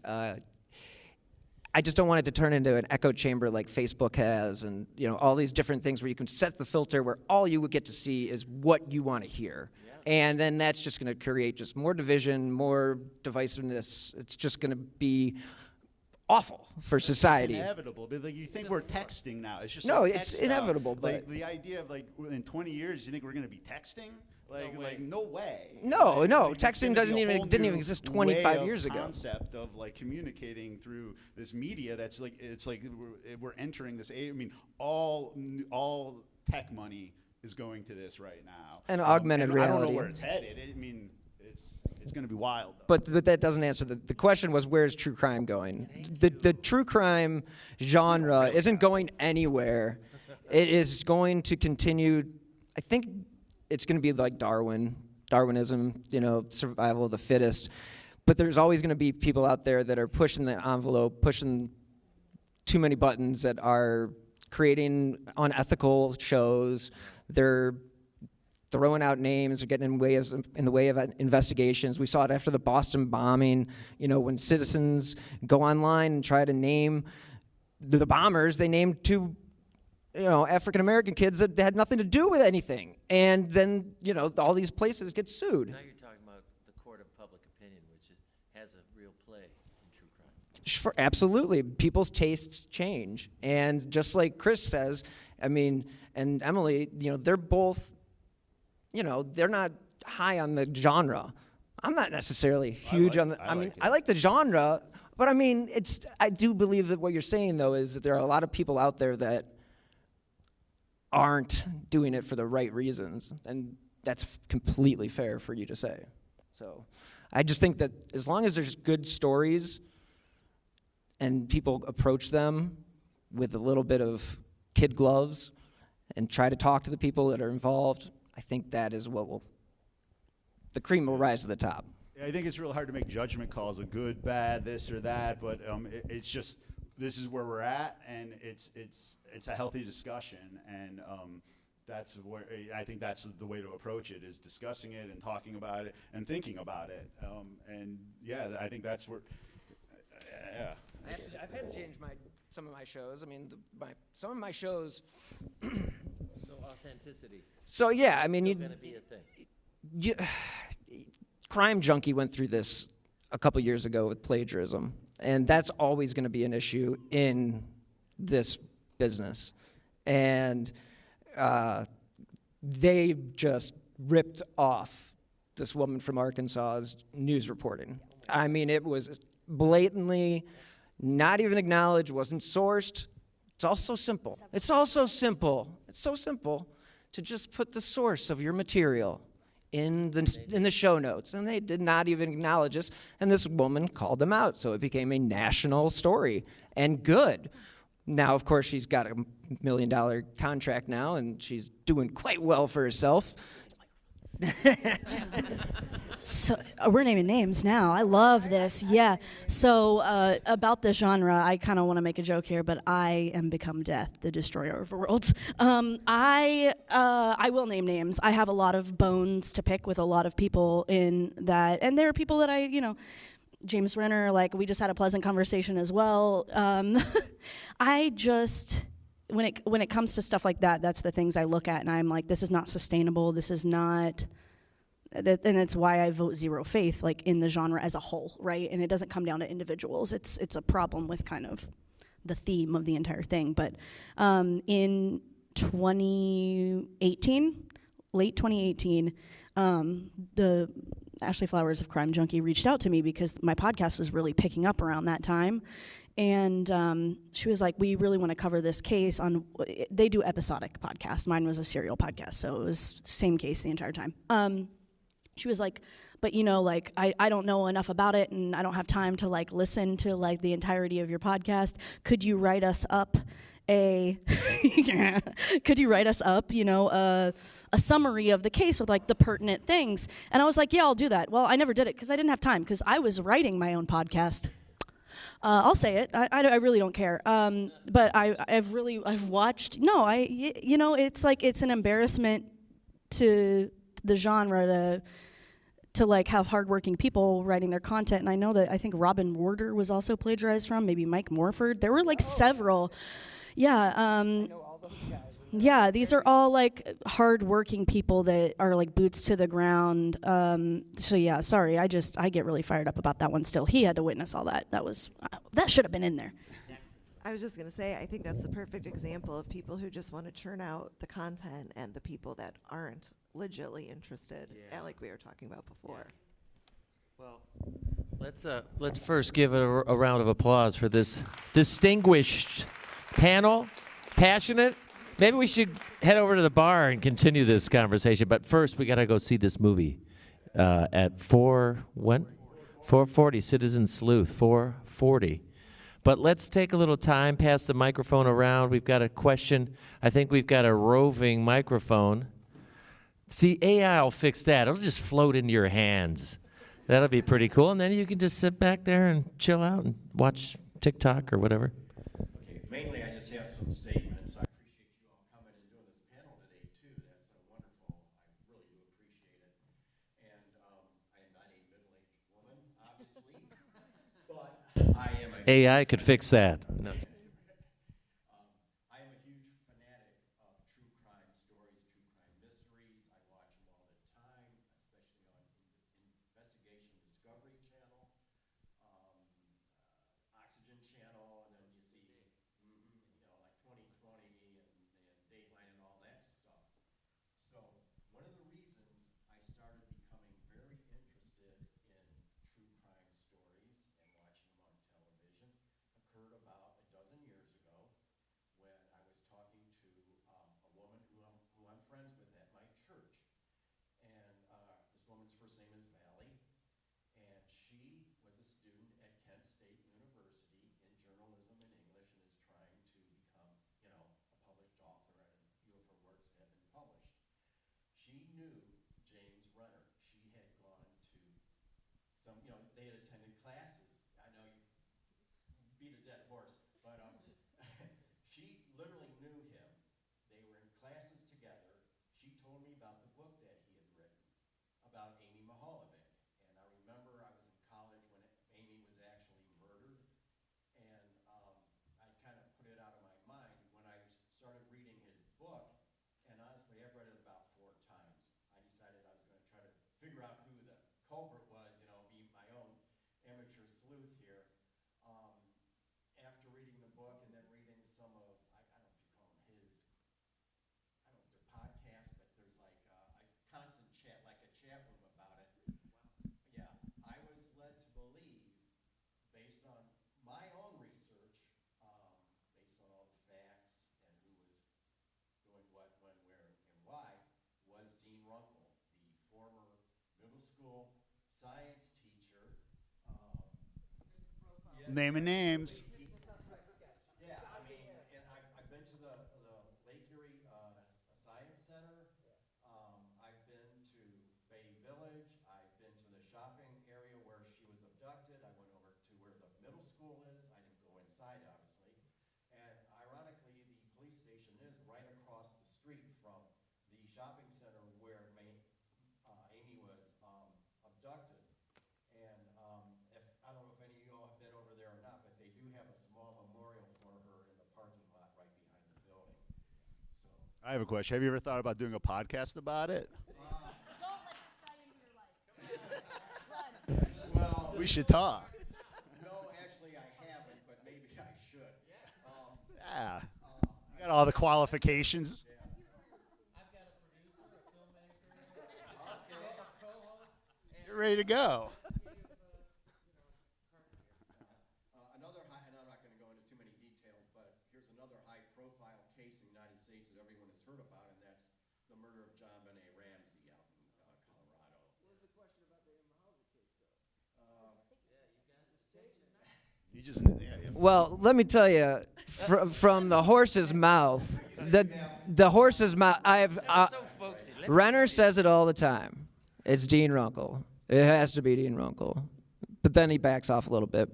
I just don't want it to turn into an echo chamber like Facebook has, and all these different things where you can set the filter where all you would get to see is what you want to hear. Yeah. And then that's just going to create just more division, more divisiveness. It's just going to be awful for society. It's inevitable. But like, you think we're texting now. It's just no, like it's inevitable. Like the idea of like in 20 years, you think we're going to be texting? Like no way. No, like, texting didn't even exist 25 years ago. Concept of like communicating through this media that's like it's like we're entering this age. I mean, all tech money is going to this right now. And augmented reality. I don't know where it's headed. I mean, it's going to be wild. Though. But that doesn't answer the question. Was where's true crime going? The true crime genre isn't going anywhere. It is going to continue. I think it's going to be like Darwinism, survival of the fittest. But there's always going to be people out there that are pushing the envelope, pushing too many buttons, that are creating unethical shows. They're throwing out names, they're getting in the way of investigations. We saw it after the Boston bombing, when citizens go online and try to name the bombers, they named two African-American kids that had nothing to do with anything. And then, all these places get sued. Now you're talking about the court of public opinion, which has a real play in true crime. Absolutely. People's tastes change. And just like Chris says, and Emily, they're both, they're not high on the genre. I'm not necessarily huge on the, I like the genre, but I do believe that what you're saying, though, is that there are a lot of people out there that aren't doing it for the right reasons, and that's completely fair for you to say. So I just think that as long as there's good stories and people approach them with a little bit of kid gloves and try to talk to the people that are involved. I think that is the cream will rise to the top. I think it's real hard to make judgment calls of good, bad, this or that, but it's just, this is where we're at, and it's a healthy discussion, and that's where I think that's the way to approach it, is discussing it and talking about it and thinking about it, and yeah, I think that's where. Yeah. I've had to change some of my shows. I mean, some of my shows. So authenticity. So yeah, I mean, Still gonna be a thing. Crime Junkie went through this a couple years ago with plagiarism, and that's always going to be an issue in this business. And they just ripped off this woman from Arkansas's news reporting. I mean, it was blatantly not even acknowledged, wasn't sourced. It's all so simple. It's all so simple. It's so simple to just put the source of your material in the show notes, and they did not even acknowledge us, and this woman called them out, so it became a national story, and good. Now, of course, she's got a $1 million contract now, and she's doing quite well for herself. So we're naming names now. I love this. Yeah. So about the genre, I kind of want to make a joke here, but I am become death, the destroyer of worlds. I will name names. I have a lot of bones to pick with a lot of people in that, and there are people that James Renner, like we just had a pleasant conversation as well. I just. When it comes to stuff like that, that's the things I look at, and I'm like, this is not sustainable. This is not, and it's why I vote zero faith, like in the genre as a whole, right? And it doesn't come down to individuals. It's a problem with kind of the theme of the entire thing. But in 2018, late 2018, the Ashley Flowers of Crime Junkie reached out to me because my podcast was really picking up around that time. And she was like, we really want to cover this case on, they do episodic podcasts. Mine was a serial podcast, so it was same case the entire time. She was like, but I don't know enough about it, and I don't have time to listen to the entirety of your podcast. Could you write us up a summary of the case with the pertinent things? And I was like, yeah, I'll do that. Well, I never did it because I didn't have time, because I was writing my own podcast. I'll say it. I really don't care. But I've watched. No, it's it's an embarrassment to the genre to have hardworking people writing their content. And I know that I think Robin Warder was also plagiarized from, maybe Mike Morford. There were several. Yeah. I know all those guys. Yeah, these are all hard-working people that are boots to the ground. So yeah, sorry, I get really fired up about that one still. He had to witness all that. That should have been in there. I was just going to say, I think that's the perfect example of people who just want to churn out the content and the people that aren't legitimately interested, like we were talking about before. Well, let's first give a round of applause for this distinguished panel, passionate. Maybe we should head over to the bar and continue this conversation. But first, we got to go see this movie at 4:40. Citizen Sleuth, 4:40. But let's take a little time, pass the microphone around. We've got a question. I think we've got a roving microphone. See, AI will fix that. It'll just float into your hands. That'll be pretty cool. And then you can just sit back there and chill out and watch TikTok or whatever. Okay, mainly I just have some statements. I appreciate you all coming and doing this panel today, too. That's wonderful. I really do appreciate it. And I am not a middle-aged woman, obviously, but I am a... AI could fix that. No. I am a huge fanatic of true crime stories, true crime mysteries. I watch them all the time, especially on Investigation Discovery Channel, Oxygen Channel, and then you see, 2020 and Dateline and all that stuff. So one of the reasons I started becoming very interested in true crime stories and watching them on television occurred about a knew James Renner. She had gone to some, they had attended classes. I know you beat a dead horse, but she literally knew him. They were in classes together. She told me about the book that he had written about Amy Mahalovic. And I remember I was in college when Amy was actually murdered. And I kind of put it out of my mind when I started reading his book. And honestly, I've read it about 4 times. I decided I was going to try to figure out who the culprit was, be my own amateur sleuth here. After reading the book and then reading some of, I don't know if you call them his, I don't know if they're podcasts, but there's like a constant chat, like a chat room about it. Yeah, I was led to believe, based on my own research, based on all the facts and who was doing what, when, where, and why, was Dean Runkle, the former middle school science teacher. Yes, Naming names. yeah, I mean, and I've been to the Lake Erie Science Center. I've been to Bay Village. I've been to the shopping area where she was abducted. I went over to where the middle school is. I didn't go inside, obviously. And ironically, the police station is right across the street from the shopping center where Amy was abducted. And I don't know if any of you all have been over there or not, but they do have a small memorial for her in the parking lot right behind the building. So. I have a question. Have you ever thought about doing a podcast about it? Don't let this guy into your life. Well, We should talk. no, actually I haven't, but maybe I should. Yeah. You got all the qualifications. Yeah. I've got a producer, a filmmaker, a co-host, and You're ready to go. Another high, and I'm not going to go into too many details, but here's another high-profile case in the United States that everyone has heard about, and that's the murder of John Benet Ramsey out in Colorado. What was the question about the Mahalovic case, though? You just Well, let me tell you, from the horse's mouth, the horse's mouth. Renner says it all the time. It's Dean Runkle. It has to be Dean Runkle. But then he backs off a little bit.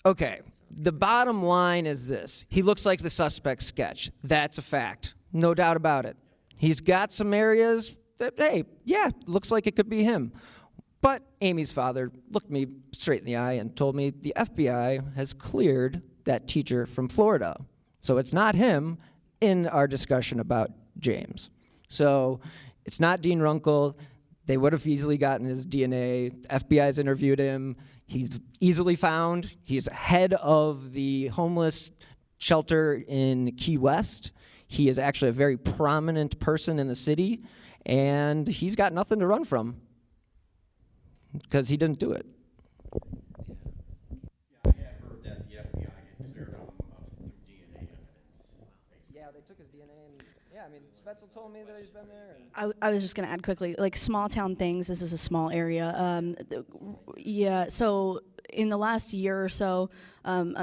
Okay, the bottom line is this. He looks like the suspect sketch. That's a fact. No doubt about it. He's got some areas that, hey, yeah, looks like it could be him. But Amy's father looked me straight in the eye and told me the FBI has cleared that teacher from Florida. So it's not him in our discussion about James. So it's not Dean Runkle. They would have easily gotten his DNA. FBI's interviewed him. He's easily found. He's head of the homeless shelter in Key West. He is actually a very prominent person in the city, and he's got nothing to run from because he didn't do it. Yeah, I had heard that the FBI had cleared him through DNA evidence. Yeah, they took his DNA, and yeah, I mean, Spetzel told me that he's been there. And I was just going to add quickly, like small town things. This is a small area. Yeah, so in the last year or so,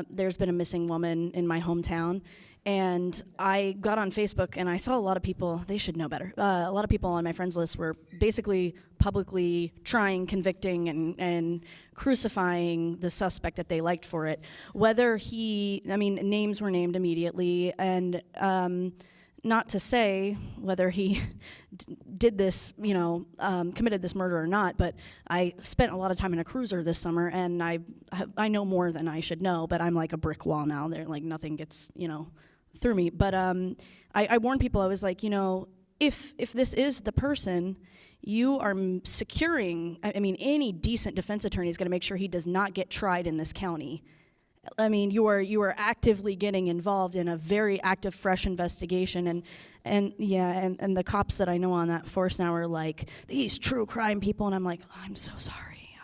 there's been a missing woman in my hometown. And I got on Facebook and I saw a lot of people, they should know better. A lot of people on my friends list were basically publicly trying, convicting, and crucifying the suspect that they liked for it. Whether names were named immediately, and not to say whether he did this, committed this murder or not, but I spent a lot of time in a cruiser this summer, and I know more than I should know, but I'm like a brick wall now. There, like, nothing gets, through me. But I warned people. I was like, if this is the person, you are securing, any decent defense attorney is going to make sure he does not get tried in this county. You are actively getting involved in a very active, fresh investigation, and the cops that I know on that force now are like, these true crime people, and I'm like, I'm so sorry.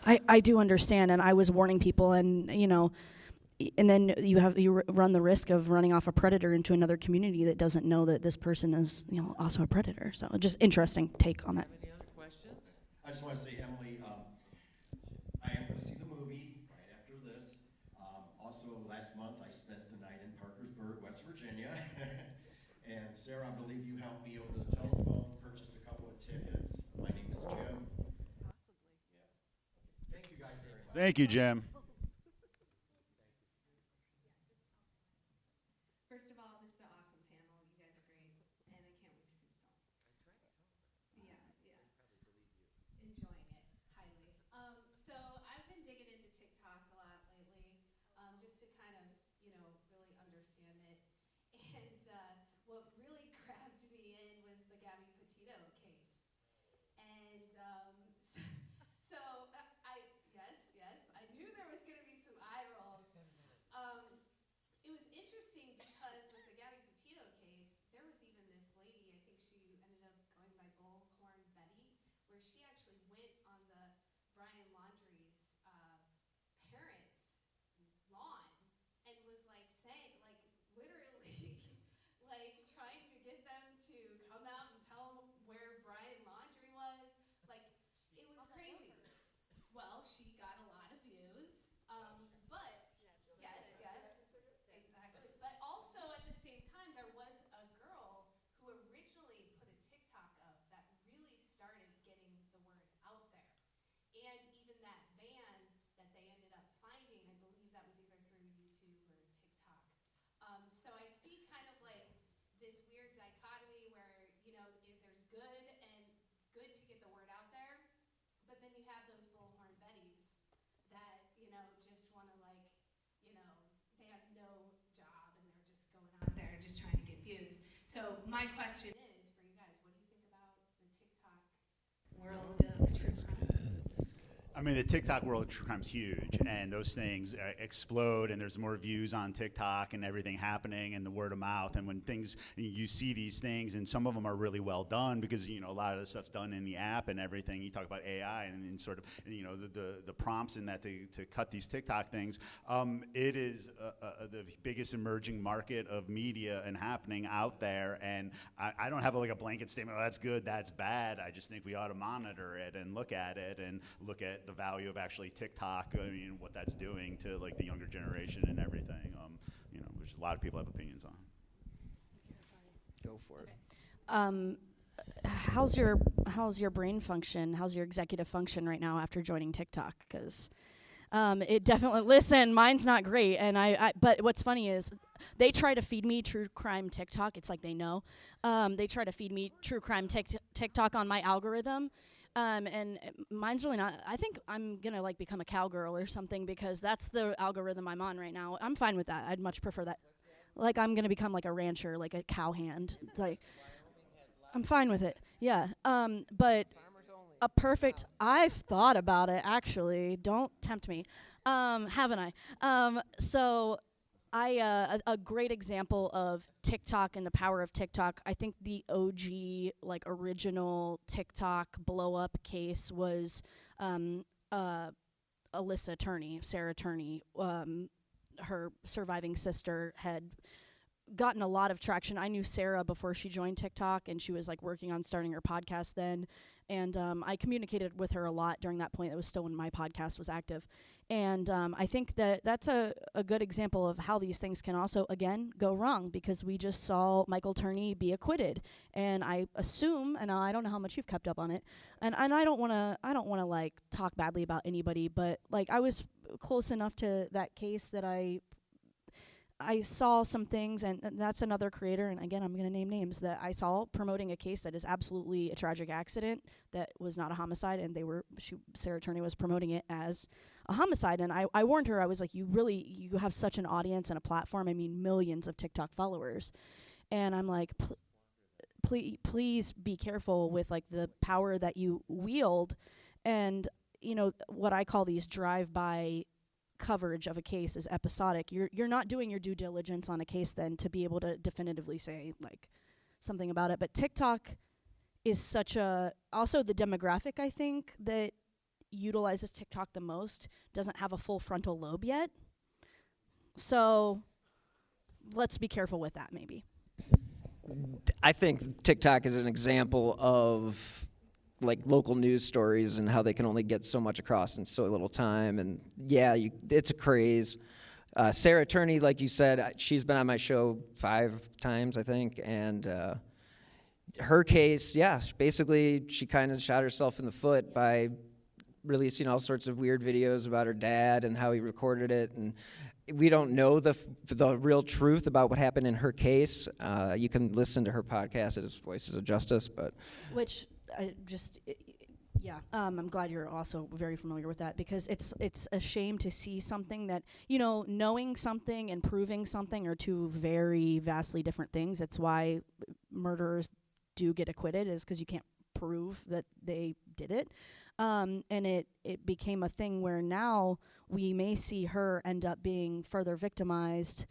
I do understand, and I was warning people, and and then you run the risk of running off a predator into another community that doesn't know that this person is also a predator. So just interesting take on that. Any other questions? I just want to say, Emily, I am going to see the movie right after this. Also, last month I spent the night in Parkersburg, West Virginia. And Sarah, I believe you helped me over the telephone tickets. My name is Jim. Thank you guys very much. Thank you, Jim. First of all, this is an awesome panel. You guys are great, and I can't wait to see the film. Yeah. Enjoying it highly. So I've been digging into TikTok a lot lately, just to kind of, really understand it. And what really grabbed me in was the Gabby Petito case. And I knew there was going to be some eye rolls. It was interesting because with the Gabby Petito case, there was even this lady, I think she ended up going by Bullhorn Betty, where she actually went on the Brian Laundrie's parents' lawn and was like saying, like literally, like trying to get them to come out and tell them where Brian Laundrie was. Like, it was crazy. Well, she got a lot of views, but yes, exactly. But also at the same time, there was a girl who originally put a TikTok up that really started getting the word out there. And even that van that they ended up finding, I believe that was either through YouTube or TikTok. So I see kind of like this weird dichotomy where, if there's good to get the word out there, but then you have those Bullhorn Bettys that, just want to they have no job and they're just going out there just trying to get views. So my question is for you guys, what do you think about the TikTok world of true crime? I mean, the TikTok world of true crime is huge, and those things explode, and there's more views on TikTok and everything happening, and the word of mouth. And when you see these things, and some of them are really well done because a lot of the stuff's done in the app and everything. You talk about AI and sort of the prompts in that to cut these TikTok things. It is the biggest emerging market of media and happening out there. And I don't have a blanket statement. Oh, that's good, that's bad. I just think we ought to monitor it and look at it and look at the value of actually TikTok, what that's doing to the younger generation and everything, which a lot of people have opinions on. Go for it. How's your brain function? How's your executive function right now after joining TikTok? Because it definitely, listen, mine's not great. And but what's funny is they try to feed me true crime TikTok. It's like they know. They try to feed me true crime TikTok on my algorithm. And mine's really not. I think I'm going to become a cowgirl or something because that's the algorithm I'm on right now. I'm fine with that. I'd much prefer that. I'm going to become a rancher, a cowhand. I'm fine with it. Yeah. But I've thought about it, actually. Don't tempt me. Haven't I? So a great example of TikTok and the power of TikTok, I think the OG, original TikTok blow-up case was Alyssa Turney, Sarah Turney. Her surviving sister had gotten a lot of traction. I knew Sarah before she joined TikTok, and she was working on starting her podcast then. And I communicated with her a lot during that point. It was still when my podcast was active. And I think that's a good example of how these things can also, again, go wrong, because we just saw Michael Turney be acquitted. And I assume, and I don't know how much you've kept up on it, and I don't want to talk badly about anybody, but I was close enough to that case that I saw some things, and that's another creator, and again, I'm going to name names, that I saw promoting a case that is absolutely a tragic accident that was not a homicide, and Sarah Turney was promoting it as a homicide, and I warned her. I was like, you have such an audience and a platform, millions of TikTok followers, and I'm like, please be careful with the power that you wield, and what I call these drive-by coverage of a case is episodic. You're not doing your due diligence on a case then to be able to definitively say something about it. But TikTok is also the demographic, I think, that utilizes TikTok the most doesn't have a full frontal lobe yet. So let's be careful with that, maybe. I think TikTok is an example of local news stories and how they can only get so much across in so little time. And yeah, it's a craze. Sarah Turney, like you said, she's been on my show 5 times, I think. And her case, yeah, basically she kind of shot herself in the foot by releasing all sorts of weird videos about her dad and how he recorded it, and we don't know the real truth about what happened in her case. You can listen to her podcast. It is Voices of Justice, but Which I just, yeah, I'm glad you're also very familiar with that, because it's a shame to see something that, you know, knowing something and proving something are two very vastly different things. It's why murderers do get acquitted, is because you can't prove that they did it. And it became a thing where now we may see her end up being further victimized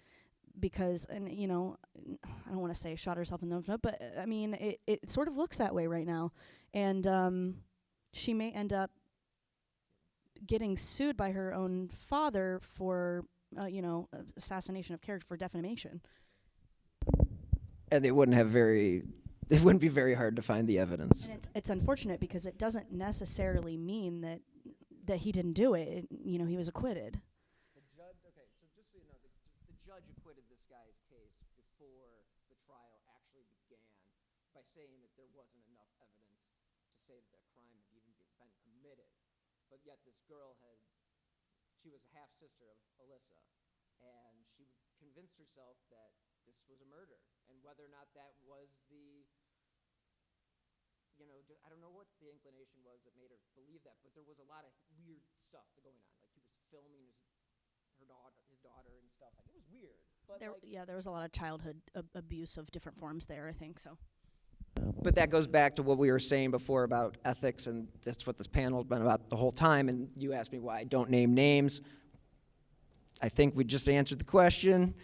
because, and you know, I don't want to say shot herself in the foot, but I mean, it sort of looks that way right now. And she may end up getting sued by her own father for, you know, assassination of character, for defamation. and it wouldn't be very hard to find the evidence. And it's unfortunate because it doesn't necessarily mean that he didn't do it. You know, he was acquitted. The judge, okay, so just so you know, the judge acquitted this guy's case before the trial actually began by saying that there wasn't enough evidence to say that the crime had even been committed. But yet this girl she was a half-sister of Alyssa, and she convinced herself that this was a murder. And whether or not that was I don't know what the inclination was that made her believe that, but there was a lot of weird stuff going on. Like, he was filming his daughter and stuff. Like, it was weird. But there was a lot of childhood abuse of different forms there, I think, so. But that goes back to what we were saying before about ethics, and that's what this panel's been about the whole time. And you asked me why I don't name names. I think we just answered the question.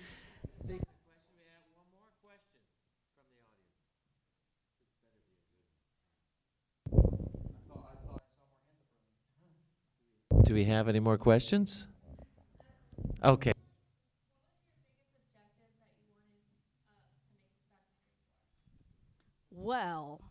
Do we have any more questions? Okay. Well,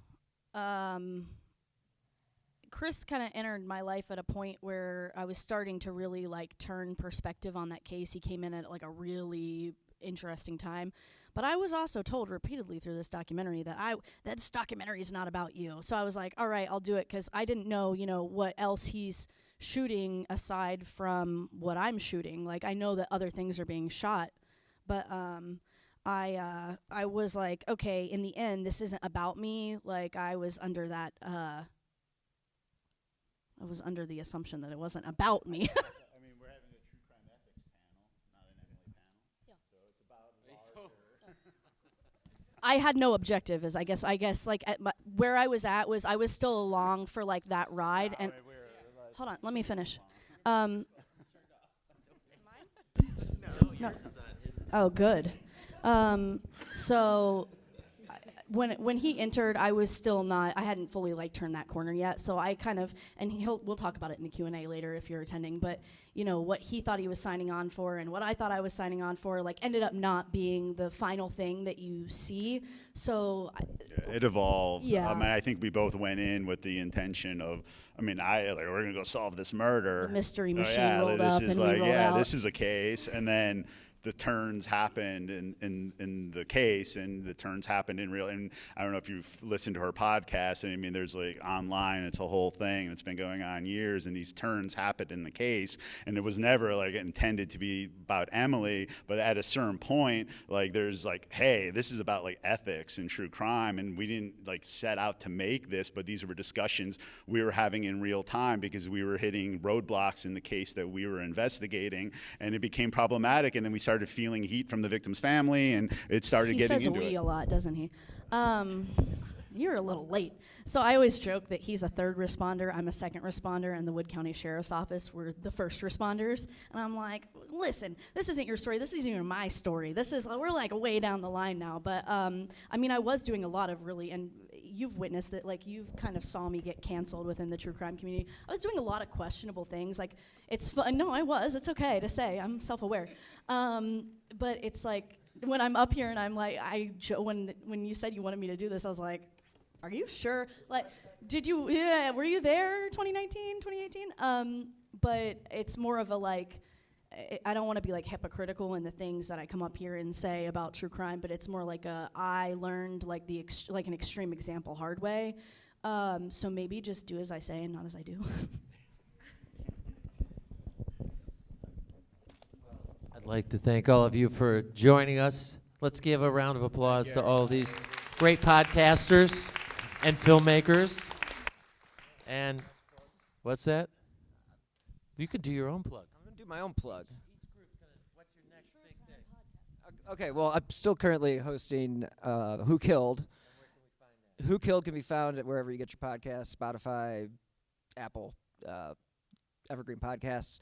Chris kind of entered my life at a point where I was starting to really like turn perspective on that case. He came in at like a really interesting time, but I was also told repeatedly through this documentary that this documentary is not about you. So I was like, all right, I'll do it, because I didn't know, you know, what else he's shooting aside from what I'm shooting. Like, I know that other things are being shot, but I was like, okay, in the end, this isn't about me. Like, I was under that, I was under the assumption that it wasn't about me. I mean, we're having a true crime ethics panel, not an Emily panel. Yeah. So it's about larger. I had no objective, I guess like where I was at was I was still along for like that ride. And hold on, let me finish. No. Oh, good. So when he entered, I was still not, I hadn't fully like turned that corner yet. So I kind of, and we'll talk about it in the Q&A later if you're attending, but you know, what he thought he was signing on for and what I thought I was signing on for, like, ended up not being the final thing that you see. So it evolved. Yeah. I mean, I think we both went in with the intention of, we're gonna go solve this murder. The mystery machine rolled up and we rolled out. This is a case, and then the turns happened in the case, and the turns happened in real. And I don't know if you've listened to her podcast. I mean, there's like online, it's a whole thing. It's been going on years, and these turns happened in the case, and it was never like intended to be about Emily. But at a certain point, like there's like, hey, this is about like ethics and true crime, and we didn't like set out to make this, but these were discussions we were having in real time because we were hitting roadblocks in the case that we were investigating, and it became problematic. And then we started feeling heat from the victim's family, and it started getting into it. He says we a lot, doesn't he? You're a little late. So I always joke that he's a third responder, I'm a second responder, and the Wood County Sheriff's Office were the first responders. And I'm like, listen, this isn't your story. This isn't even my story. We're like way down the line now. But I mean, I was doing a lot of really, and you've witnessed that, like, you've kind of saw me get canceled within the true crime community. I was doing a lot of questionable things. Like, it's fun. No, I was. It's okay to say. I'm self-aware. But it's like, when I'm up here and I'm like, when you said you wanted me to do this, I was like, are you sure? Like, were you there 2019, 2018? But it's more of a like, I don't want to be like hypocritical in the things that I come up here and say about true crime, but it's more like I learned like like an extreme example hard way. So maybe just do as I say and not as I do. I'd like to thank all of you for joining us. Let's give a round of applause to all of these great podcasters and filmmakers. And what's that? You could do your own plug. I'm going to do my own plug. What's your next big thing? Okay, well, I'm still currently hosting Who Killed. Who Killed can be found at wherever you get your podcasts, Spotify, Apple, Evergreen Podcasts.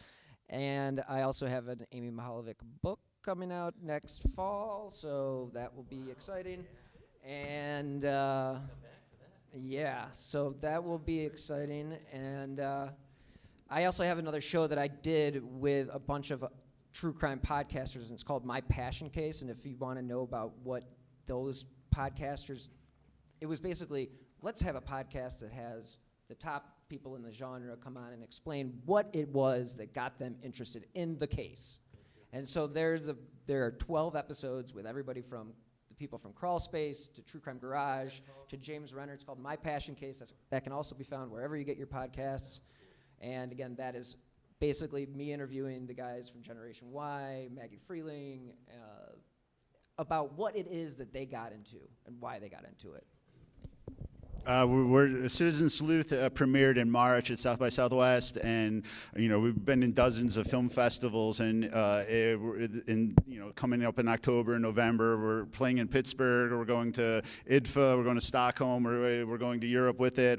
And I also have an Amy Mahalovic book coming out next fall, so that will be exciting. And yeah, so that will be exciting. And I also have another show that I did with a bunch of true crime podcasters, and it's called My Passion Case. And if you want to know about what those podcasters, it was basically, let's have a podcast that has the top people in the genre come on and explain what it was that got them interested in the case. And so there are 12 episodes with everybody from the people from Crawl Space to True Crime Garage to James Renner. It's called My Passion Case. That can also be found wherever you get your podcasts. And again, that is basically me interviewing the guys from Generation Y, Maggie Freeling, about what it is that they got into and why they got into it. We're Citizen Sleuth premiered in March at South by Southwest, and we've been in dozens of film festivals, and coming up in October and November, we're playing in Pittsburgh. We're going to IDFA. We're going to Stockholm. We're going to Europe with it.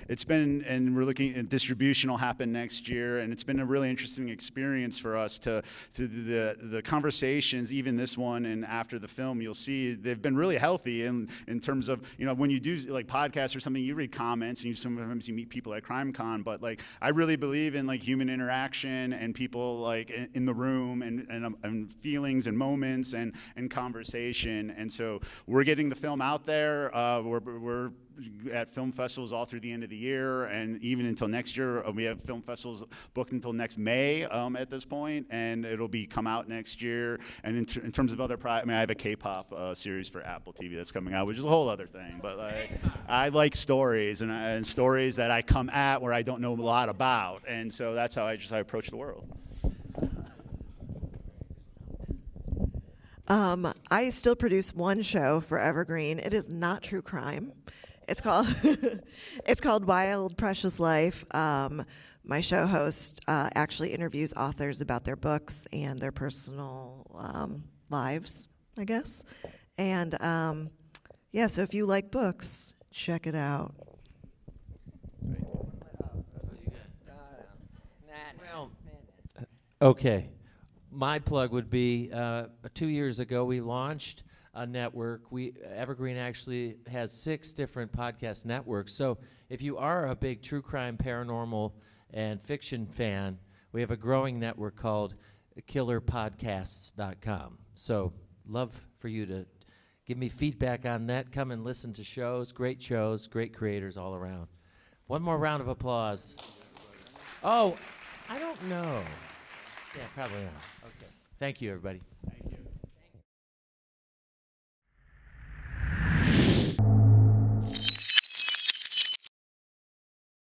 It's been, and we're looking at distribution will happen next year, and it's been a really interesting experience for us to the conversations, even this one and after the film. You'll see they've been really healthy in terms of when you do like podcasts or something, you read comments and sometimes you meet people at CrimeCon, but like I really believe in like human interaction and people like in the room and feelings and moments and conversation. And so we're getting the film out there. We're at film festivals all through the end of the year, and even until next year. We have film festivals booked until next May at this point, and it'll be come out next year. And in terms of other, I have a K-pop series for Apple TV that's coming out, which is a whole other thing. But like, I like stories and stories that I come at where I don't know a lot about, and so that's how I approach the world. I still produce one show for Evergreen. It is not true crime. It's called Wild Precious Life. My show host actually interviews authors about their books and their personal lives, I guess. And so if you like books, check it out. Okay. My plug would be 2 years ago we launched a network. Evergreen actually has 6 different podcast networks. So if you are a big true crime, paranormal, and fiction fan, we have a growing network called killerpodcasts.com. So love for you to give me feedback on that. Come and listen to shows, great creators all around. One more round of applause. Oh, I don't know. Yeah, probably not. Okay. Thank you, everybody.